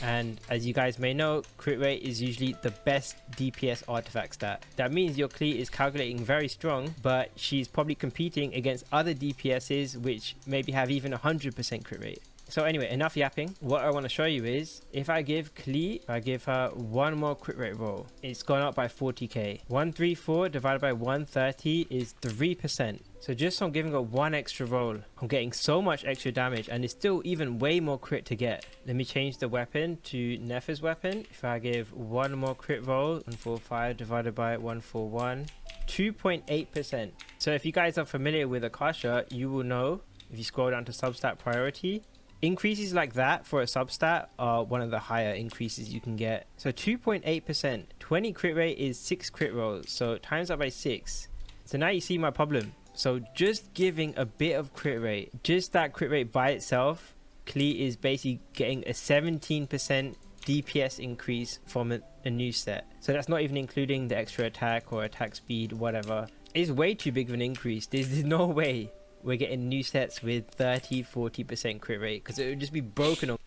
And as you guys may know, crit rate is usually the best DPS artifact stat. That means your Klee is calculating very strong, but she's probably competing against other DPSs which maybe have even 100% crit rate. So anyway, enough yapping. What I want to show you is if I give Klee, I give her one more crit rate roll. It's gone up by 40k. 134 divided by 130 is 3%. So just from giving her one extra roll, I'm getting so much extra damage, and it's still even way more crit to get. Let me change the weapon to Nefer's weapon. If I give one more crit roll, 145 divided by 141, 2.8%. So if you guys are familiar with Akasha, you will know, if you scroll down to substat priority, increases like that for a substat are one of the higher increases you can get. So 2.8%, 20 crit rate is 6 crit rolls, so times that by 6. So now you see my problem. So just giving a bit of crit rate, just that crit rate by itself, Klee is basically getting a 17% DPS increase from a new set. So that's not even including the extra attack or attack speed, whatever. It's way too big of an increase. There's no way we're getting new sets with 30-40% crit rate, because it would just be broken on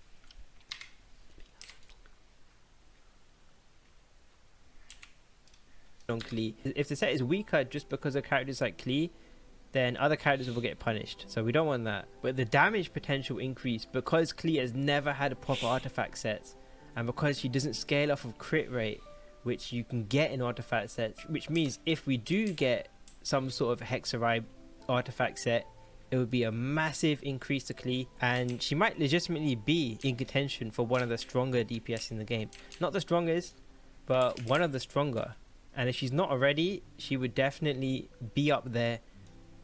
Klee. If the set is weaker just because of characters like Klee, then other characters will get punished, so we don't want that. But the damage potential increase, because Klee has never had a proper artifact sets, and because she doesn't scale off of crit rate, which you can get in artifact sets, which means if we do get some sort of Hexarite artifact set, it would be a massive increase to Klee, and she might legitimately be in contention for one of the stronger DPS in the game. Not the strongest, but one of the stronger. And if she's not already, she would definitely be up there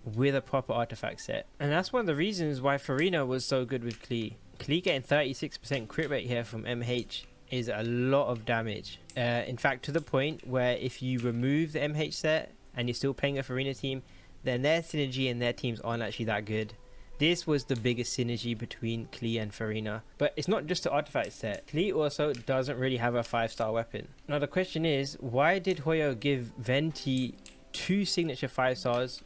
with a proper artifact set. And that's one of the reasons why Farina was so good with Klee. Klee getting 36% crit rate here from MH is a lot of damage. In fact, to the point where if you remove the MH set and you're still playing a Farina team, then their synergy and their teams aren't actually that good. This was the biggest synergy between Klee and Farina. But it's not just the artifact set. Klee also doesn't really have a 5-star weapon. Now the question is, why did Hoyo give Venti 2 signature 5-stars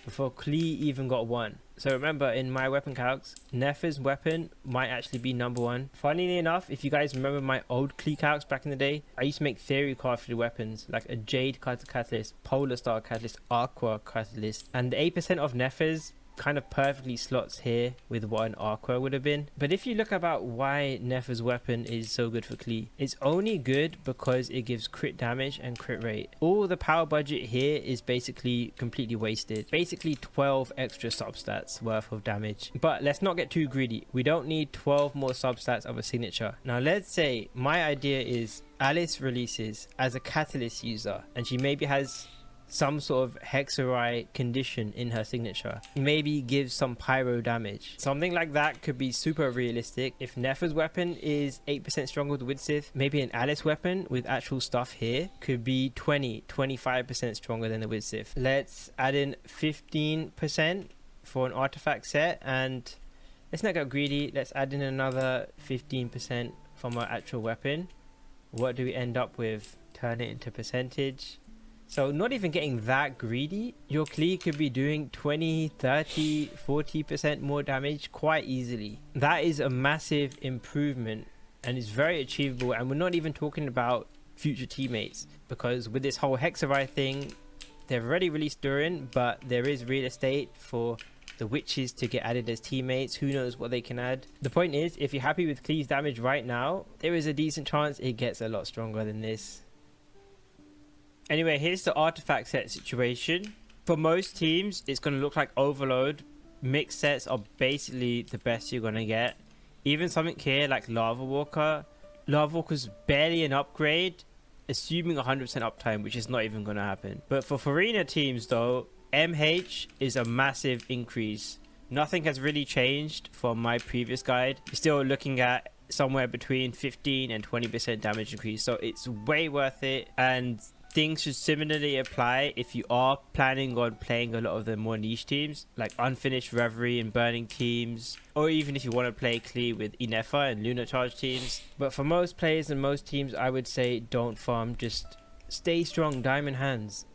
before Klee even got 1? So remember, in my weapon calcs, Nefer's weapon might actually be number 1. Funnily enough, if you guys remember my old Klee calcs back in the day, I used to make theory crafted weapons like a Jade Catalyst, Polar Star Catalyst, Aqua Catalyst, and the 8% of Nefer's kind of perfectly slots here with what an Aqua would have been. But if you look about why Nefer's weapon is so good for Klee, it's only good because it gives crit damage and crit rate. All the power budget here is basically completely wasted. Basically 12 extra substats worth of damage. But let's not get too greedy. We don't need 12 more substats of a signature. Now let's say my idea is Alice releases as a catalyst user, and she maybe has some sort of Hexarite condition in her signature, maybe gives some pyro damage. Something like that could be super realistic. If Nefer's weapon is 8% stronger with Widsith, maybe an Alice weapon with actual stuff here could be 20-25% stronger than the Widsith. Let's add in 15% for an artifact set, and let's not get greedy, let's add in another 15% from our actual weapon. What do we end up with? Turn it into percentage. So not even getting that greedy, your Klee could be doing 20, 30, 40% more damage quite easily. That is a massive improvement and it's very achievable. And we're not even talking about future teammates, because with this whole Hexarai thing, they've already released Durin, but there is real estate for the witches to get added as teammates. Who knows what they can add. The point is, if you're happy with Klee's damage right now, there is a decent chance it gets a lot stronger than this. Anyway, here's the artifact set situation. For most teams, it's going to look like Overload. Mixed sets are basically the best you're going to get. Even something here like Lava Walker. Lava Walker's barely an upgrade, assuming 100% uptime, which is not even going to happen. But for Farina teams though, MH is a massive increase. Nothing has really changed from my previous guide. You're still looking at somewhere between 15 and 20% damage increase, so it's way worth it. And things should similarly apply if you are planning on playing a lot of the more niche teams like Unfinished Reverie and Burning teams, or even if you want to play Klee with Inefa and Lunar Charge teams. But for most players and most teams, I would say don't farm, just stay strong, diamond hands.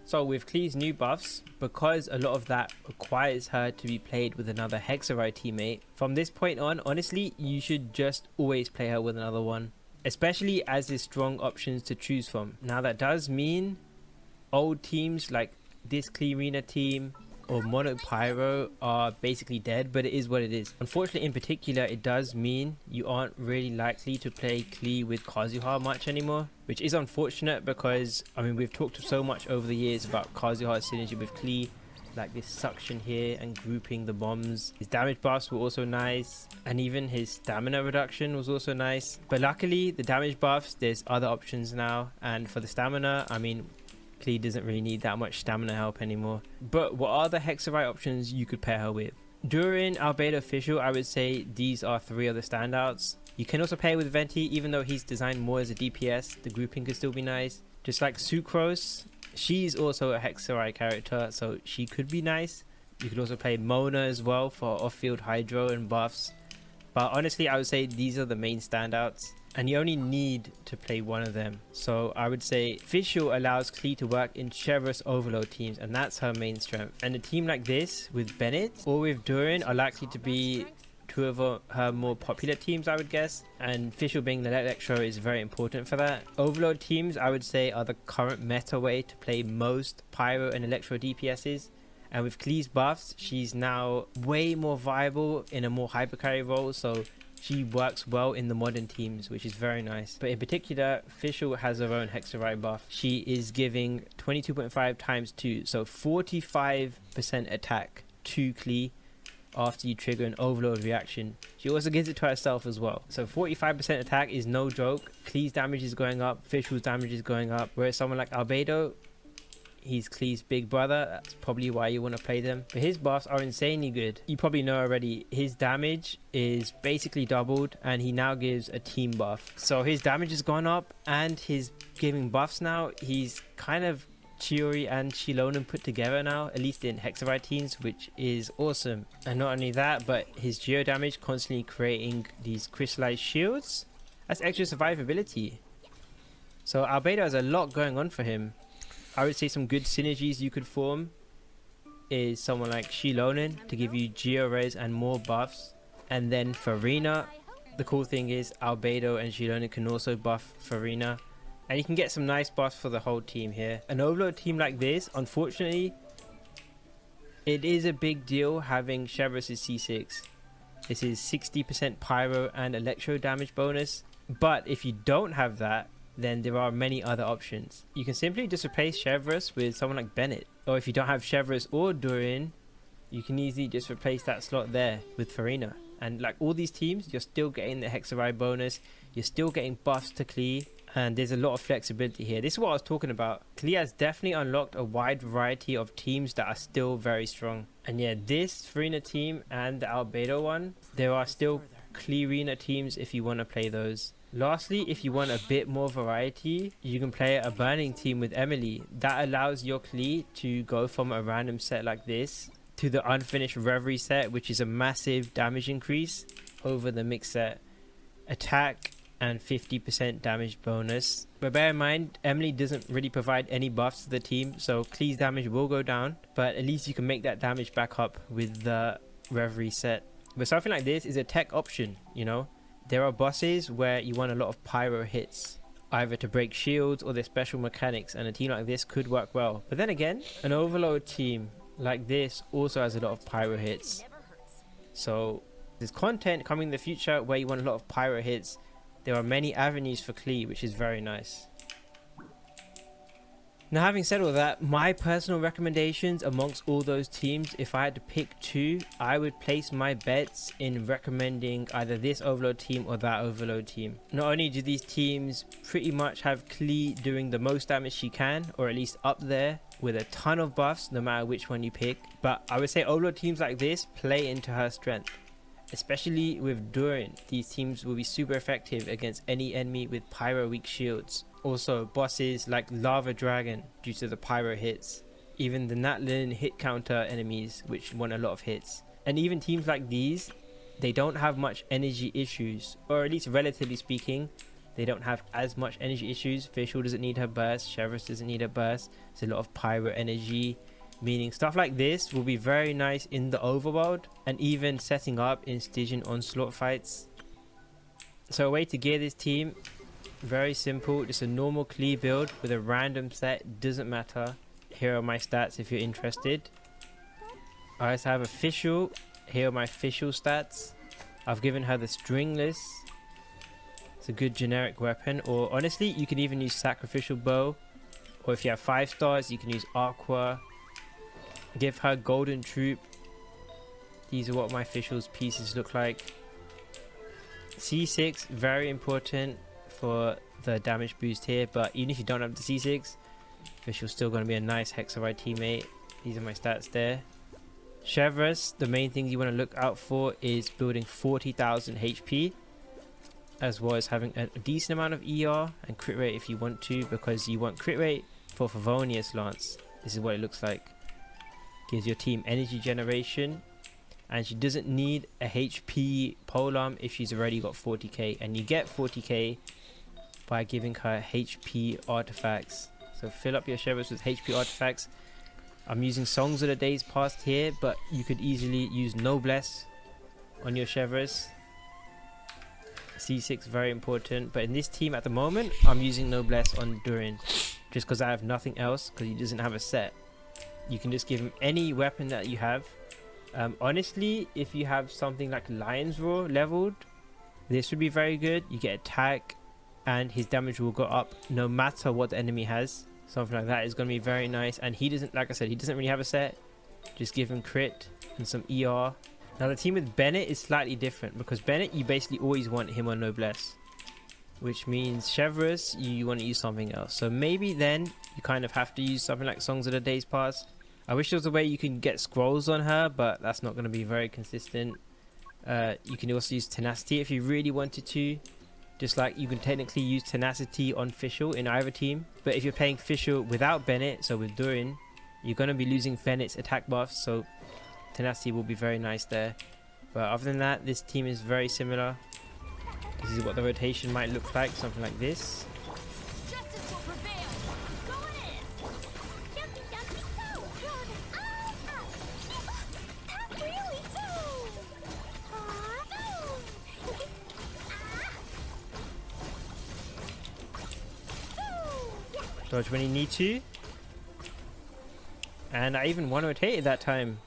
So with Klee's new buffs, because a lot of that requires her to be played with another Hexarai teammate, from this point on, honestly, you should just always play her with another one, especially as there's strong options to choose from. Now that does mean old teams like this Kleerina team or Mono Pyro are basically dead, but it is what it is. Unfortunately, in particular, it does mean you aren't really likely to play Klee with Kazuha much anymore, which is unfortunate because, I mean, we've talked so much over the years about Kazuha's synergy with Klee, like this suction here and grouping the bombs. His damage buffs were also nice, and even his stamina reduction was also nice. But luckily, the damage buffs, there's other options now, and for the stamina, I mean, Klee doesn't really need that much stamina help anymore. But what are the Hexarai options you could pair her with? During Albedo Official, I would say these are three of the standouts. You can also pair with Venti, even though he's designed more as a DPS, the grouping could still be nice. Just like Sucrose, she's also a Hexarai character, so she could be nice. You could also play Mona as well for off-field hydro and buffs. But honestly, I would say these are the main standouts, and you only need to play one of them. So I would say Official allows Klee to work in Chevrolet's Overload teams, and that's her main strength. And a team like this with Bennett or with Durin are likely to be two of her more popular teams, I would guess. And Official being the Electro is very important for that. Overload teams, I would say, are the current meta way to play most Pyro and Electro DPSs. And with Klee's buffs, she's now way more viable in a more hypercarry role, so she works well in the modern teams, which is very nice. But in particular, Official has her own Hexarai buff. She is giving 22.5 times 2, so 45% attack to Klee after you trigger an Overload reaction. She also gives it to herself as well. So 45% attack is no joke. Klee's damage is going up, Official's damage is going up, whereas someone like Albedo, he's Klee's big brother. That's probably why you want to play them. But his buffs are insanely good. You probably know already, his damage is basically doubled, and he now gives a team buff. So his damage has gone up, and he's giving buffs now. He's kind of Chiori and Shilonen put together now, at least in Hexarai teams, which is awesome. And not only that, but his geo damage constantly creating these crystallized shields. That's extra survivability. So Albedo has a lot going on for him. I would say some good synergies you could form is someone like Shilonen to give you Geo Res and more buffs. And then Farina, the cool thing is Albedo and Shilonen can also buff Farina. And you can get some nice buffs for the whole team here. An Overload team like this, unfortunately, it is a big deal having Chevrolet's C6. This is 60% Pyro and Electro damage bonus. But if you don't have that, then there are many other options. You can simply just replace Chevrolet with someone like Bennett. Or if you don't have Chevrolet or Durin, you can easily just replace that slot there with Farina. And like all these teams, you're still getting the Hexarai bonus. You're still getting buffs to Klee. And there's a lot of flexibility here. This is what I was talking about. Klee has definitely unlocked a wide variety of teams that are still very strong. And yeah, this Farina team and the Albedo one, there are still Kleerina teams if you want to play those. Lastly, if you want a bit more variety, you can play a Burning team with Emily. That allows your Klee to go from a random set like this to the Unfinished Reverie set, which is a massive damage increase over the mixed set. Attack and 50% damage bonus. But bear in mind, Emily doesn't really provide any buffs to the team, so Klee's damage will go down, but at least you can make that damage back up with the Reverie set. But something like this is a tech option, you know. There are bosses where you want a lot of pyro hits, either to break shields or their special mechanics, and a team like this could work well. But then again, an overload team like this also has a lot of pyro hits. So there's content coming in the future where you want a lot of pyro hits. There are many avenues for Klee, which is very nice. Now, having said all that, my personal recommendations amongst all those teams, if I had to pick two, I would place my bets in recommending either this overload team or that overload team. Not only do these teams pretty much have Klee doing the most damage she can, or at least up there with a ton of buffs no matter which one you pick, but I would say overload teams like this play into her strength. Especially with Durin, these teams will be super effective against any enemy with pyro weak shields. Also, bosses like Lava Dragon due to the pyro hits. Even the Natlin hit counter enemies which want a lot of hits. And even teams like these, they don't have much energy issues. Or at least relatively speaking, they don't have as much energy issues. Fischl doesn't need her burst, Chevreuse doesn't need her burst. There's a lot of pyro energy. Meaning stuff like this will be very nice in the overworld and even setting up in Stygian onslaught fights. So a way to gear this team, very simple, just a normal Klee build with a random set, doesn't matter. Here are my stats if you're interested. I also have a Fischl, here are my Fischl stats. I've given her the stringless, it's a good generic weapon, or honestly you can even use sacrificial bow, or if you have 5 stars you can use aqua. Give her golden troop. These are what my Fischl's pieces look like. C6, very important for the damage boost here, but even if you don't have the C6, Fischl's still going to be a nice Hexarite teammate. These are my stats there. Chevreuse, the main thing you want to look out for is building 40,000 HP, as well as having a decent amount of ER and crit rate if you want to, because you want crit rate for Favonius Lance. This is what it looks like. Gives your team energy generation, and she doesn't need a HP polearm if she's already got 40k, and you get 40k by giving her HP artifacts. So fill up your Chevreuse with HP artifacts. I'm using Songs of the Days Past here, but you could easily use Noblesse on your Chevreuse. C6 very important, but in this team at the moment I'm using Noblesse on Durin just because I have nothing else, because he doesn't have a set. You can just give him any weapon that you have. Honestly, if you have something like Lion's Roar leveled, this would be very good. You get attack and his damage will go up no matter what the enemy has. Something like that is going to be very nice. And he doesn't, like I said, he doesn't really have a set. Just give him crit and some ER. Now the team with Bennett is slightly different, because Bennett you basically always want him on Noblesse, which means Chevreuse you want to use something else. So maybe then you kind of have to use something like Songs of the Days Past. I wish there was a way you can get scrolls on her, but that's not going to be very consistent. You can also use Tenacity if you really wanted to. Just like you can technically use Tenacity on Fischl in either team. But if you're playing Fischl without Bennett, so with Durin, you're going to be losing Bennett's attack buffs, so Tenacity will be very nice there. But other than that, this team is very similar. This is what the rotation might look like, something like this. Dodge when you need to. And I even one rotated that time.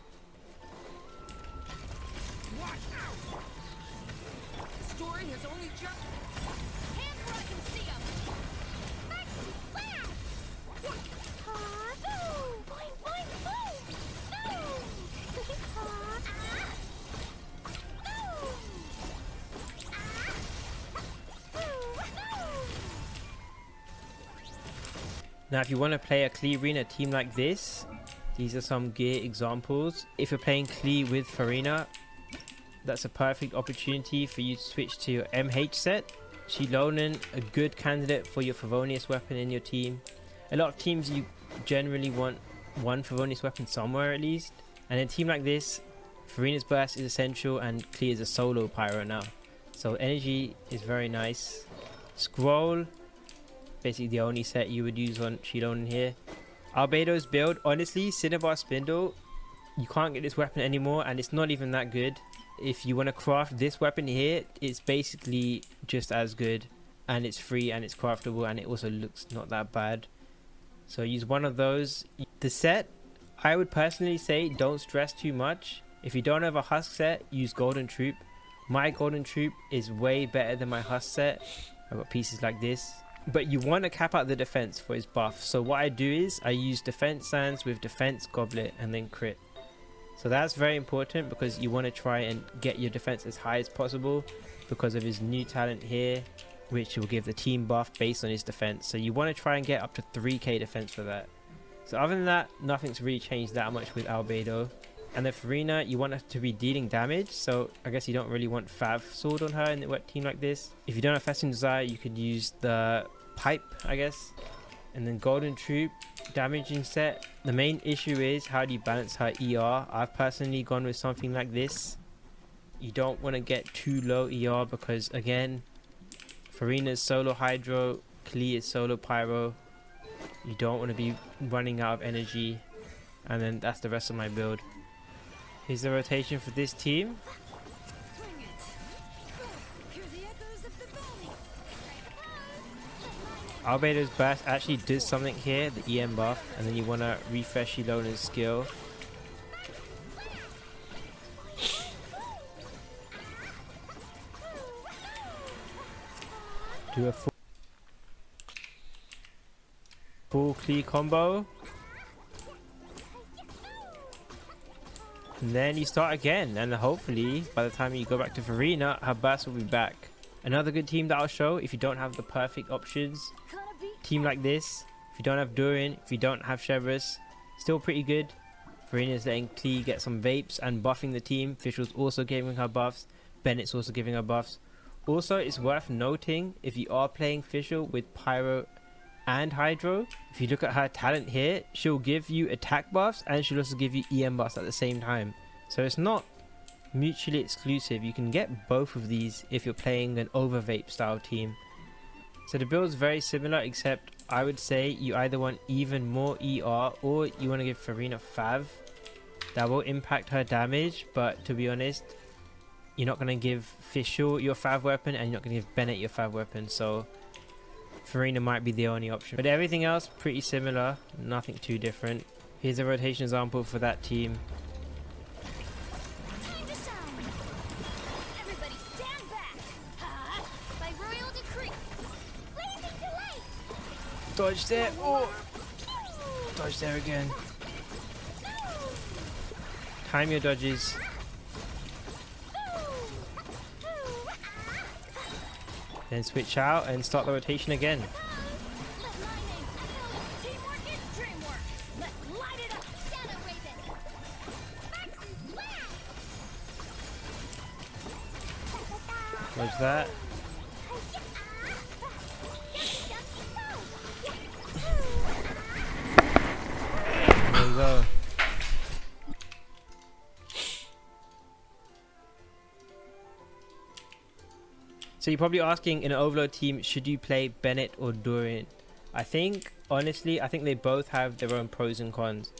Now if you want to play a Klee Arena team like this, these are some gear examples. If you're playing Klee with Farina, that's a perfect opportunity for you to switch to your MH set. Shilonen, a good candidate for your Favonius weapon in your team. A lot of teams you generally want one Favonius weapon somewhere at least. And in a team like this, Farina's burst is essential and Klee is a solo pyro now. So energy is very nice. Scroll, basically the only set you would use on Shilonen here. Albedo's build, honestly, Cinnabar Spindle, you can't get this weapon anymore and it's not even that good. if you want to craft this weapon here, it's basically just as good, and it's free and it's craftable, and it also looks not that bad. So use one of those. The set, I would personally say don't stress too much. If you don't have a husk set, use golden troop. My golden troop is way better than my husk set. I've got pieces like this, but you want to cap out the defense for his buff. So what I do is I use defense sands with defense goblet and then crit. So that's very important because you want to try and get your defense as high as possible because of his new talent here, which will give the team buff based on his defense. So you want to try and get up to 3k defense for that. So other than that, nothing's really changed that much with Albedo. And then Farina, you want her to be dealing damage, so I guess you don't really want Fav Sword on her in a wet team like this. If you don't have Festin Desire, you could use the Pipe, I guess. And then Golden Troop, damaging set. The main issue is how do you balance her ER. I've personally gone with something like this. You don't want to get too low ER because, again, Farina's solo Hydro, Klee is solo Pyro. You don't want to be running out of energy. And then that's the rest of my build. Here's the rotation for this team. Albedo's burst actually does something here, the EM buff, and then you want to refresh Ilona's skill. Do a full Klee combo. And then you start again, and hopefully by the time you go back to Farina, her burst will be back. Another good team that I'll show if you don't have the perfect options. Team like this, if you don't have Durin, if you don't have Chevrolet, still pretty good. Farina's letting Klee get some vapes and buffing the team. Fischl's also giving her buffs. Bennett's also giving her buffs. Also, it's worth noting if you are playing Fischl with Pyro and Hydro, if you look at her talent here, she'll give you attack buffs and she'll also give you EM buffs at the same time. So it's not mutually exclusive. You can get both of these if you're playing an over vape style team. So the build is very similar, except I would say you either want even more ER or you want to give Farina Fav. That will impact her damage, but to be honest, you're not going to give Fischl your Fav weapon and you're not going to give Bennett your Fav weapon. So Farina might be the only option, but everything else pretty similar, nothing too different. Here's a rotation example for that team. Time to shine. Everybody stand back. By royal decree. Blazing delay. Dodge there. Oh, dodge there again. Time your dodges. Then switch out and start the rotation again. Dodge that. There you go. So you're probably asking, in an overload team, should you play Bennett or Durin? I think, honestly, I think they both have their own pros and cons.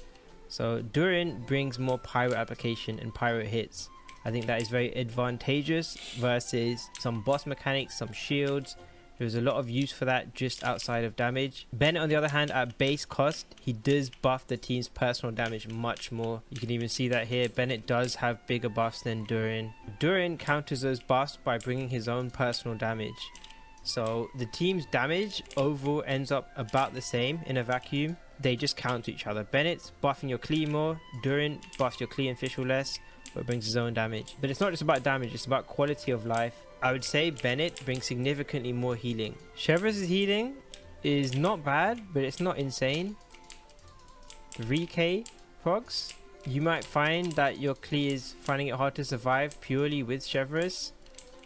So Durin brings more pyro application and pyro hits. I think that is very advantageous versus some boss mechanics, some shields. There's a lot of use for that just outside of damage. Bennett, on the other hand, at base cost, he does buff the team's personal damage much more. You can even see that here. Bennett does have bigger buffs than Durin. Durin counters those buffs by bringing his own personal damage. So the team's damage overall ends up about the same in a vacuum. They just counter each other. Bennett's buffing your Klee more. Durin buffs your Klee and Fischl less, but brings his own damage. But it's not just about damage, it's about quality of life. I would say Bennett brings significantly more healing. Chevrolet's healing is not bad, but it's not insane. 3k procs. You might find that your Klee is finding it hard to survive purely with Chevrolet.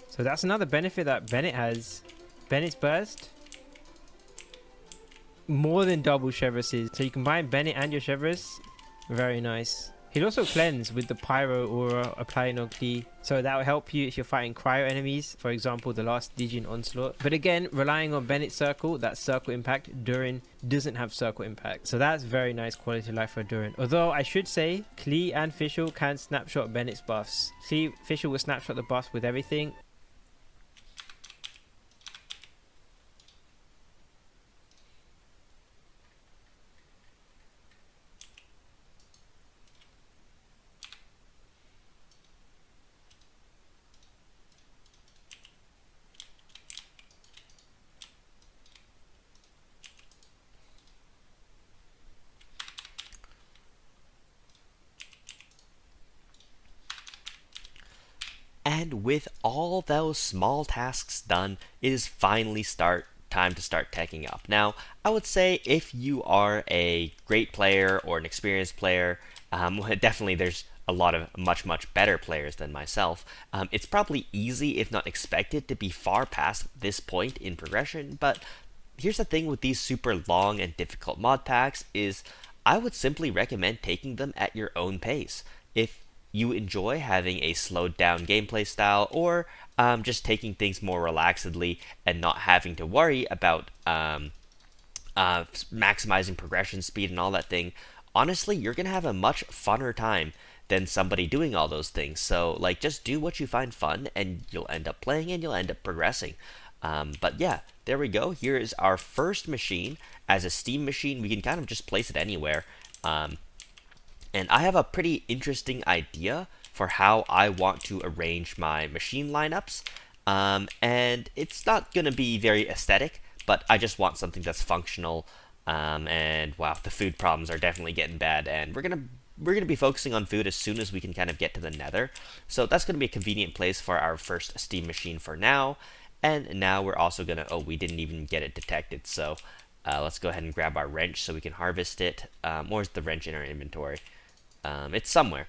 So that's another benefit that Bennett has. Bennett's burst more than double Chevrolet's. So you combine Bennett and your Chevrolet. Very nice. He'll also cleanse with the Pyro Aura applying on Klee, so that will help you if you're fighting cryo enemies, for example the last Digian Onslaught. But again, relying on Bennett's Circle, that Circle Impact, Durin doesn't have Circle Impact, so that's very nice quality of life for Durin. Although I should say, Klee and Fischl can snapshot Bennett's buffs. See, Fischl will snapshot the buffs with everything. And with all those small tasks done, it is finally time to start teching up. Now, I would say if you are a great player or an experienced player, definitely there's a lot of much better players than myself. It's probably easy, if not expected, to be far past this point in progression, but here's the thing with these super long and difficult mod packs is I would simply recommend taking them at your own pace. If you enjoy having a slowed down gameplay style, or just taking things more relaxedly and not having to worry about maximizing progression speed and all that thing, honestly, you're going to have a much funner time than somebody doing all those things. So, like, just do what you find fun, and you'll end up playing and you'll end up progressing. But yeah, there we go. Here is our first machine. As a Steam machine, we can kind of just place it anywhere. And I have a pretty interesting idea for how I want to arrange my machine lineups. And it's not going to be very aesthetic, but I just want something that's functional. And wow, the food problems are definitely getting bad, and we're gonna be focusing on food as soon as we can kind of get to the Nether. So that's gonna be a convenient place for our first Steam machine for now. And now we're also gonna, oh, we didn't even get it detected, so let's go ahead and grab our wrench so we can harvest it. Where's the wrench in our inventory? It's somewhere.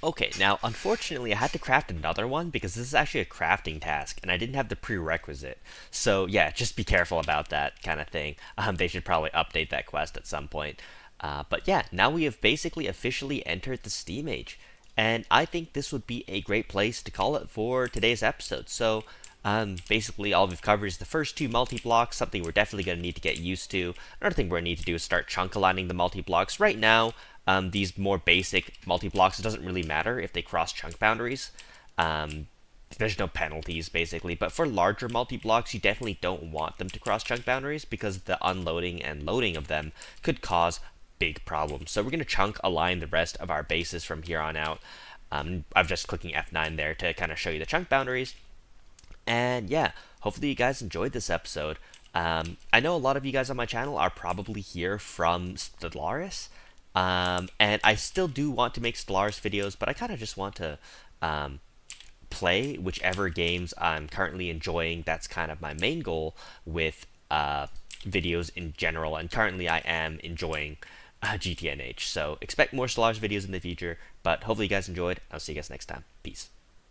Okay, now unfortunately I had to craft another one because this is actually a crafting task and I didn't have the prerequisite. So yeah, just be careful about that kind of thing. They should probably update that quest at some point. But yeah, now we have basically officially entered the Steam Age. And I think this would be a great place to call it for today's episode. So basically all we've covered is the first two multi-blocks, something we're definitely going to need to get used to. Another thing we're going to need to do is start chunk aligning the multi-blocks. Right now, these more basic multi-blocks, it doesn't really matter if they cross chunk boundaries. There's no penalties, basically. But for larger multi-blocks, you definitely don't want them to cross chunk boundaries because the unloading and loading of them could cause big problems. So we're going to chunk align the rest of our bases from here on out. I'm just clicking F9 there to kind of show you the chunk boundaries. And yeah, hopefully you guys enjoyed this episode. I know a lot of you guys on my channel are probably here from Stellaris. And I still do want to make Stellaris videos, but I kind of just want to play whichever games I'm currently enjoying. That's kind of my main goal with videos in general, and currently I am enjoying GTNH. So expect more Stellaris videos in the future, but hopefully you guys enjoyed. I'll see you guys next time. Peace.